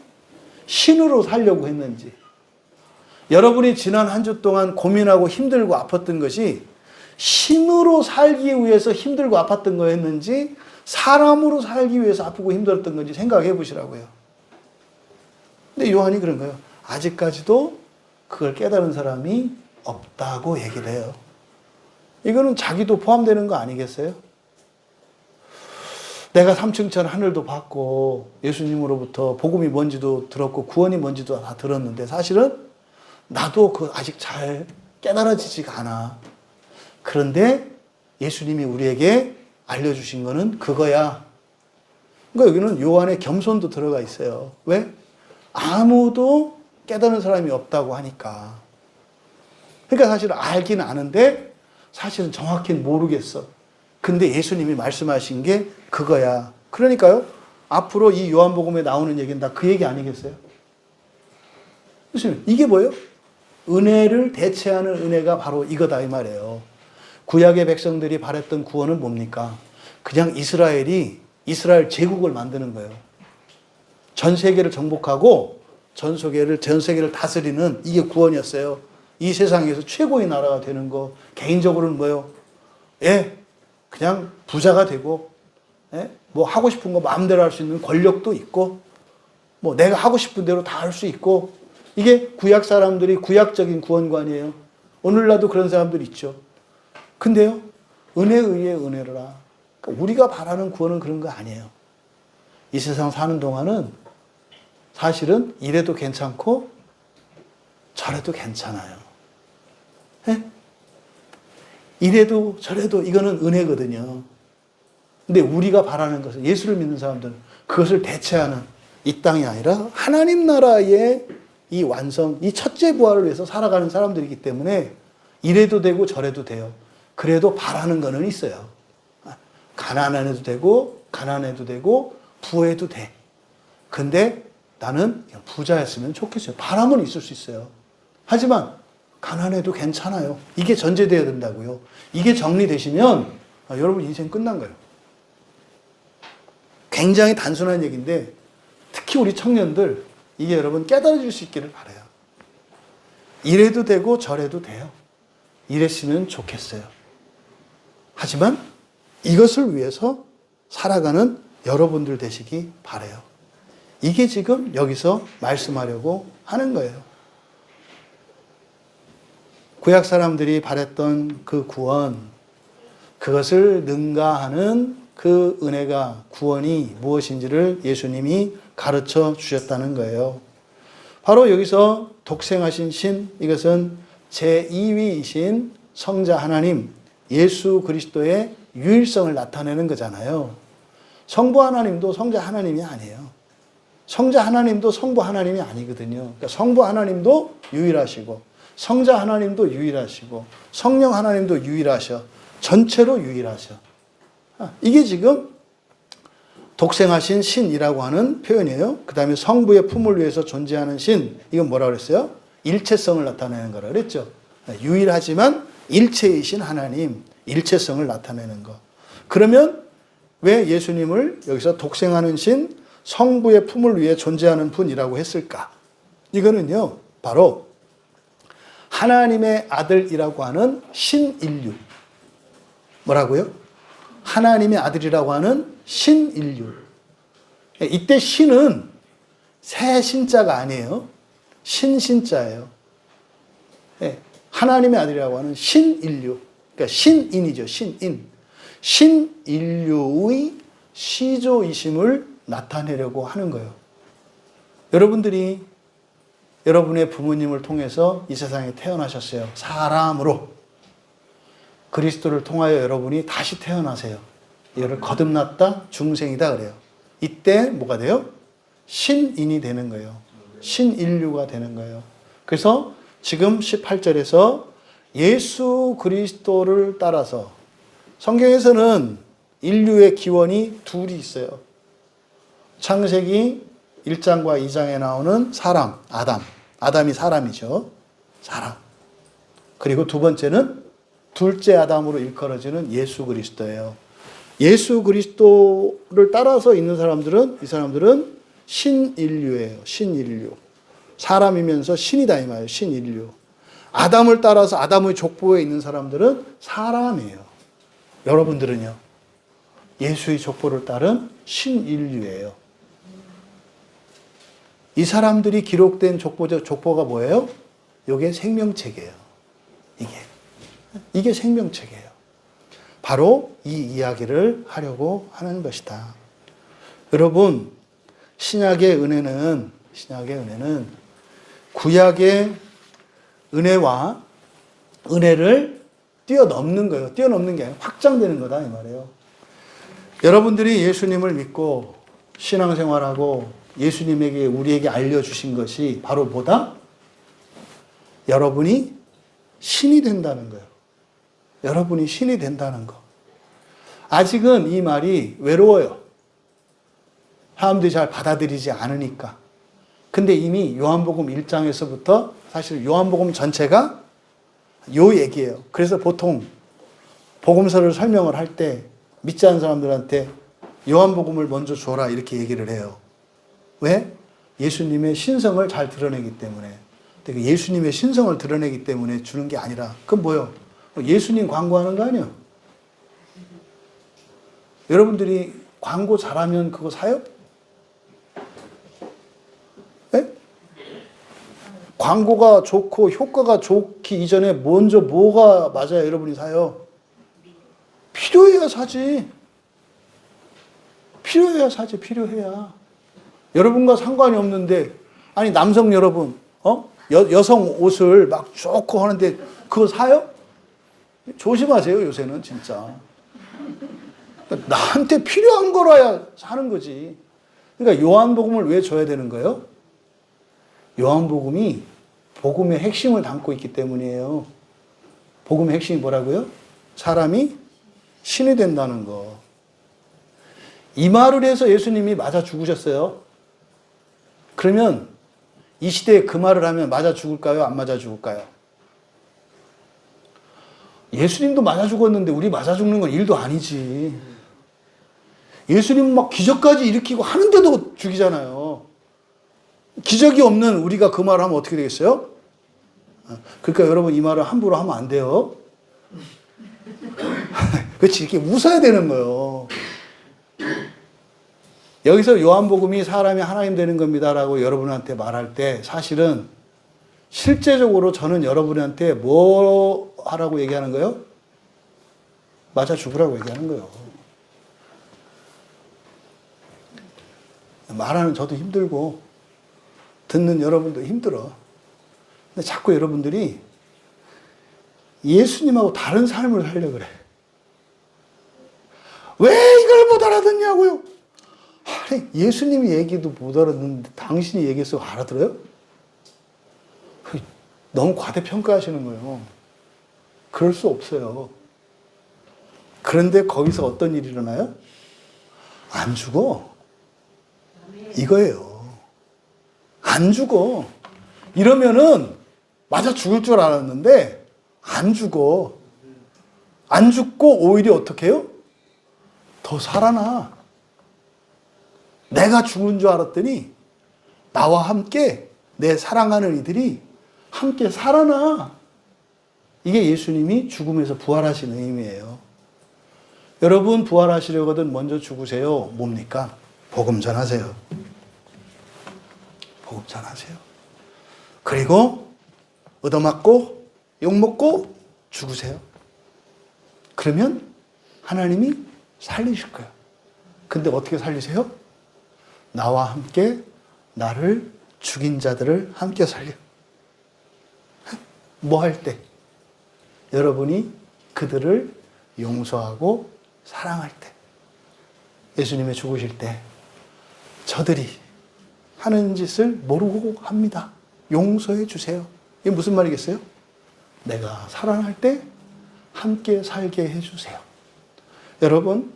신으로 살려고 했는지, 여러분이 지난 한 주 동안 고민하고 힘들고 아팠던 것이 신으로 살기 위해서 힘들고 아팠던 거였는지 사람으로 살기 위해서 아프고 힘들었던 건지 생각해 보시라고요. 근데 요한이 그런 거예요. 아직까지도 그걸 깨달은 사람이 없다고 얘기를 해요. 이거는 자기도 포함되는 거 아니겠어요? 내가 삼층천 하늘도 봤고 예수님으로부터 복음이 뭔지도 들었고 구원이 뭔지도 다 들었는데 사실은 나도 그 아직 잘 깨달아지지가 않아. 그런데 예수님이 우리에게 알려주신 거는 그거야. 그러니까 여기는 요한의 겸손도 들어가 있어요. 왜? 아무도 깨달은 사람이 없다고 하니까. 그러니까 사실 알긴 아는데 사실은 정확히는 모르겠어. 근데 예수님이 말씀하신 게 그거야. 그러니까요, 앞으로 이 요한복음에 나오는 얘기는 다 그 얘기 아니겠어요? 교수님, 이게 뭐예요? 은혜를 대체하는 은혜가 바로 이거다 이 말이에요. 구약의 백성들이 바랬던 구원은 뭡니까? 그냥 이스라엘 제국을 만드는 거예요. 전 세계를 정복하고 전 세계를 다스리는 이게 구원이었어요. 이 세상에서 최고의 나라가 되는 거. 개인적으로는 뭐예요? 그냥 부자가 되고, 뭐 하고 싶은 거 마음대로 할 수 있는 권력도 있고, 뭐 내가 하고 싶은 대로 다 할 수 있고, 이게 구약 사람들이 구약적인 구원관이에요. 오늘날도 그런 사람들 있죠. 근데요, 은혜에 의해 은혜로라. 그러니까 우리가 바라는 구원은 그런 거 아니에요. 이 세상 사는 동안은 사실은 이래도 괜찮고 저래도 괜찮아요. 이래도 저래도 이거는 은혜거든요. 근데 우리가 바라는 것은, 예수를 믿는 사람들은 그것을 대체하는 이 땅이 아니라 하나님 나라의 이 완성, 이 첫째 부활을 위해서 살아가는 사람들이기 때문에 이래도 되고 저래도 돼요. 그래도 바라는 거는 있어요. 가난해도 되고 가난해도 되고 부해도 돼. 근데 나는 부자였으면 좋겠어요. 바람은 있을 수 있어요. 하지만 가난해도 괜찮아요. 이게 전제되어야 된다고요. 이게 정리되시면 여러분 인생 끝난 거예요. 굉장히 단순한 얘기인데 특히 우리 청년들 이게 여러분 깨달아질 수 있기를 바라요. 이래도 되고 저래도 돼요. 이랬으면 좋겠어요. 하지만 이것을 위해서 살아가는 여러분들 되시기 바라요. 이게 지금 여기서 말씀하려고 하는 거예요. 구약 사람들이 바랬던 그 구원, 그것을 능가하는 그 은혜가, 구원이 무엇인지를 예수님이 가르쳐 주셨다는 거예요. 바로 여기서 독생하신 신, 이것은 제2위이신 성자 하나님, 예수 그리스도의 유일성을 나타내는 거잖아요. 성부 하나님도 성자 하나님이 아니에요. 성자 하나님도 성부 하나님이 아니거든요. 그러니까 성부 하나님도 유일하시고, 성자 하나님도 유일하시고, 성령 하나님도 유일하셔. 전체로 유일하셔. 이게 지금 독생하신 신이라고 하는 표현이에요. 그 다음에 성부의 품을 위해서 존재하는 신, 이건 뭐라고 그랬어요? 일체성을 나타내는 거라 그랬죠. 유일하지만 일체이신 하나님, 일체성을 나타내는 거. 그러면 왜 예수님을 여기서 독생하는 신, 성부의 품을 위해 존재하는 분이라고 했을까? 이거는요, 바로 하나님의 아들이라고 하는 신인류. 뭐라고요? 하나님의 아들이라고 하는 신인류. 이때 신은 새 신자가 아니에요. 신자예요. 하나님의 아들이라고 하는 신인류. 그러니까 신인이죠. 신인. 신인류의 시조이심을 나타내려고 하는 거예요. 여러분들이 여러분의 부모님을 통해서 이 세상에 태어나셨어요. 사람으로. 그리스도를 통하여 여러분이 다시 태어나세요. 이를 거듭났다, 중생이다 그래요. 이때 뭐가 돼요? 신인이 되는 거예요. 신인류가 되는 거예요. 그래서 지금 18절에서 예수 그리스도를 따라서 성경에서는 인류의 기원이 둘이 있어요. 창세기 1장과 2장에 나오는 사람, 아담. 아담이 사람이죠. 사람. 그리고 두 번째는 둘째 아담으로 일컬어지는 예수 그리스도예요. 예수 그리스도를 따라서 있는 사람들은, 이 사람들은 신인류예요. 신인류. 사람이면서 신이다 이 말이에요. 신인류. 아담을 따라서 아담의 족보에 있는 사람들은 사람이에요. 여러분들은요. 예수의 족보를 따른 신인류예요. 이 사람들이 기록된 족보가 뭐예요? 이게 생명책이에요. 이게 생명책이에요. 바로 이 이야기를 하려고 하는 것이다. 여러분, 신약의 은혜는 구약의 은혜와 은혜를 뛰어넘는 거예요. 뛰어넘는 게 아니라 확장되는 거다 이 말이에요. 여러분들이 예수님을 믿고 신앙생활하고 예수님에게 우리에게 알려주신 것이 바로 뭐다? 여러분이 신이 된다는 거예요. 여러분이 신이 된다는 거. 아직은 이 말이 외로워요. 사람들이 잘 받아들이지 않으니까. 근데 이미 요한복음 1장에서부터 사실 요한복음 전체가 요 얘기예요. 그래서 보통 복음서를 설명을 할 때 믿지 않는 사람들한테 요한복음을 먼저 줘라 이렇게 얘기를 해요. 왜? 예수님의 신성을 잘 드러내기 때문에. 근데 예수님의 신성을 드러내기 때문에 주는 게 아니라 그건 뭐예요? 예수님 광고하는 거 아니에요? 여러분들이 광고 잘하면 그거 사요? 네? 광고가 좋고 효과가 좋기 이전에 먼저 뭐가 맞아야 여러분이 사요? 필요해야 사지. 필요해야 사지. 필요해야. 여러분과 상관이 없는데 아니 남성 여러분 여성 옷을 막 좋고 하는데 그거 사요? 조심하세요. 요새는 진짜. 나한테 필요한 거라야 사는 거지. 그러니까 요한복음을 왜 줘야 되는 거예요? 요한복음이 복음의 핵심을 담고 있기 때문이에요. 복음의 핵심이 뭐라고요? 사람이 신이 된다는 거. 이 말을 해서 예수님이 맞아 죽으셨어요. 그러면 이 시대에 그 말을 하면 맞아 죽을까요? 안 맞아 죽을까요? 예수님도 맞아 죽었는데 우리 맞아 죽는 건 일도 아니지. 예수님은 막 기적까지 일으키고 하는데도 죽이잖아요. 기적이 없는 우리가 그 말을 하면 어떻게 되겠어요? 그러니까 여러분 이 말을 함부로 하면 안 돼요. 그렇지, 이렇게 웃어야 되는 거예요. 여기서 요한복음이 사람이 하나님 되는 겁니다라고 여러분한테 말할 때 사실은 실제적으로 저는 여러분한테 뭐 하라고 얘기하는 거예요? 맞아 죽으라고 얘기하는 거예요. 말하는 저도 힘들고 듣는 여러분도 힘들어. 근데 자꾸 여러분들이 예수님하고 다른 삶을 살려고 그래. 왜 이걸 못 알아듣냐고요? 아니, 예수님이 얘기도 못 알아듣는데 당신이 얘기해서 알아들어요? 너무 과대평가하시는 거예요. 그럴 수 없어요. 그런데 거기서 어떤 일이 일어나요? 안 죽어. 이거예요. 안 죽어. 이러면은 맞아 죽을 줄 알았는데 안 죽어. 안 죽고 오히려 어떻게 해요? 더 살아나. 내가 죽은 줄 알았더니 나와 함께 내 사랑하는 이들이 함께 살아나. 이게 예수님이 죽음에서 부활하신 의미예요. 여러분 부활하시려거든 먼저 죽으세요. 뭡니까? 복음 전하세요. 복음 전하세요. 그리고 얻어맞고 욕먹고 죽으세요. 그러면 하나님이 살리실 거예요. 근데 어떻게 살리세요? 나와 함께 나를 죽인 자들을 함께 살려. 뭐 할 때? 여러분이 그들을 용서하고 사랑할 때. 예수님이 죽으실 때 저들이 하는 짓을 모르고 합니다. 용서해 주세요. 이게 무슨 말이겠어요? 내가 살아날 때 함께 살게 해주세요. 여러분,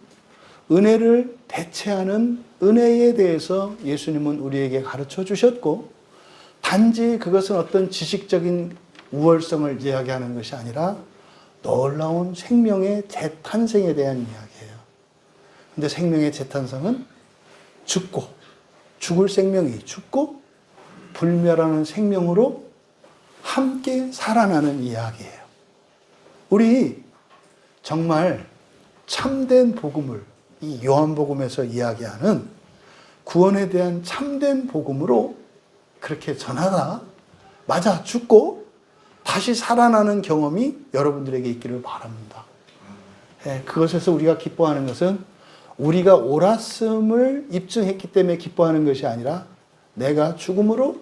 은혜를 대체하는 은혜에 대해서 예수님은 우리에게 가르쳐 주셨고, 단지 그것은 어떤 지식적인 우월성을 이야기하는 것이 아니라 놀라운 생명의 재탄생에 대한 이야기예요. 근데 생명의 재탄생은 죽고, 죽을 생명이 죽고 불멸하는 생명으로 함께 살아나는 이야기예요. 우리 정말 참된 복음을 이 요한복음에서 이야기하는 구원에 대한 참된 복음으로 그렇게 전하다. 맞아, 죽고 다시 살아나는 경험이 여러분들에게 있기를 바랍니다. 그것에서 우리가 기뻐하는 것은 우리가 옳았음을 입증했기 때문에 기뻐하는 것이 아니라 내가 죽음으로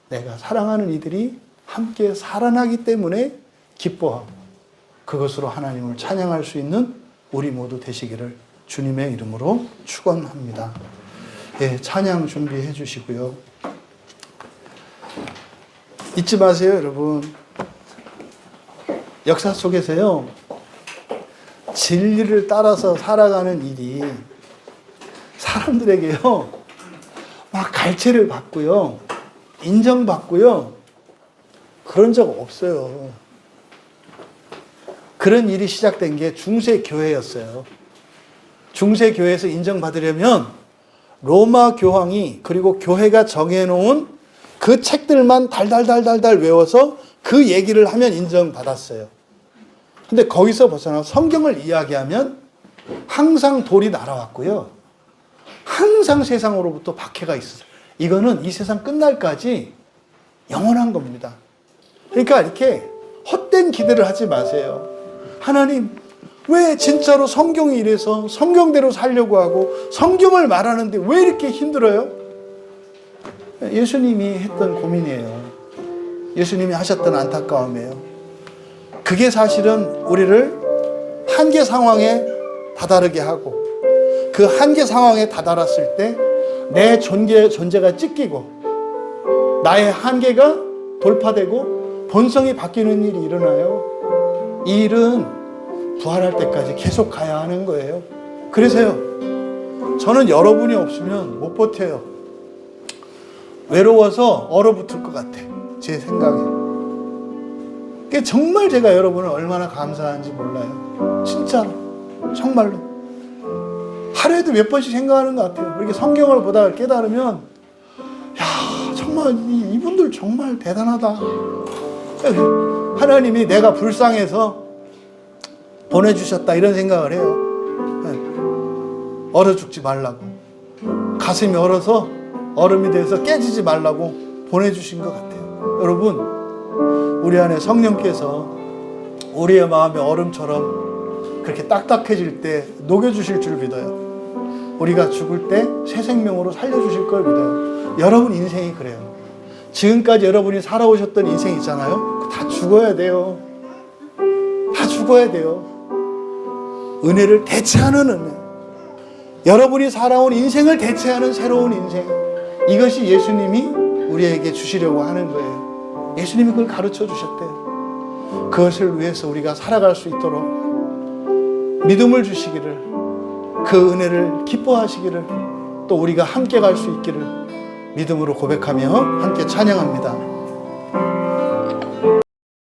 내가 사랑하는 이들이 함께 살아나기 때문에 기뻐하고 그것으로 하나님을 찬양할 수 있는 우리 모두 되시기를 주님의 이름으로 축원합니다. 찬양 준비해 주시고요. 잊지 마세요, 여러분. 역사 속에서요, 진리를 따라서 살아가는 일이 사람들에게요, 막 갈채를 받고요, 인정받고요, 그런 적 없어요. 그런 일이 시작된 게 중세교회였어요. 중세교회에서 인정받으려면 로마 교황이 그리고 교회가 정해놓은 그 책들만 달달달달달 외워서 그 얘기를 하면 인정받았어요. 근데 거기서 벗어나 성경을 이야기하면 항상 돌이 날아왔고요. 항상 세상으로부터 박해가 있어요. 이거는 이 세상 끝날까지 영원한 겁니다. 그러니까 이렇게 헛된 기대를 하지 마세요. 하나님, 왜 진짜로 성경이 이래서 성경대로 살려고 하고 성경을 말하는데 왜 이렇게 힘들어요? 예수님이 했던 고민이에요. 예수님이 하셨던 안타까움이에요. 그게 사실은 우리를 한계 상황에 다다르게 하고 그 한계 상황에 다다랐을 때 내 존재가 찢기고 나의 한계가 돌파되고 본성이 바뀌는 일이 일어나요. 이 일은 부활할 때까지 계속 가야 하는 거예요. 그래서요, 저는 여러분이 없으면 못 버텨요. 외로워서 얼어붙을 것 같아, 제 생각에. 그게 정말 제가 여러분을 얼마나 감사한지 몰라요. 진짜로, 정말로. 하루에도 몇 번씩 생각하는 것 같아요. 이렇게 성경을 보다가 깨달으면, 야, 정말 이분들 정말 대단하다. 하나님이 내가 불쌍해서 보내주셨다, 이런 생각을 해요. 얼어 죽지 말라고, 가슴이 얼어서 얼음이 돼서 깨지지 말라고 보내주신 것 같아요. 여러분, 우리 안에 성령께서 우리의 마음의 얼음처럼 그렇게 딱딱해질 때 녹여주실 줄 믿어요. 우리가 죽을 때 새 생명으로 살려주실 걸 믿어요. 여러분 인생이 그래요. 지금까지 여러분이 살아오셨던 인생 있잖아요. 다 죽어야 돼요. 다 죽어야 돼요. 은혜를 대체하는 은혜. 여러분이 살아온 인생을 대체하는 새로운 인생. 이것이 예수님이 우리에게 주시려고 하는 거예요. 예수님이 그걸 가르쳐 주셨대요. 그것을 위해서 우리가 살아갈 수 있도록 믿음을 주시기를, 그 은혜를 기뻐하시기를, 또 우리가 함께 갈 수 있기를 믿음으로 고백하며 함께 찬양합니다.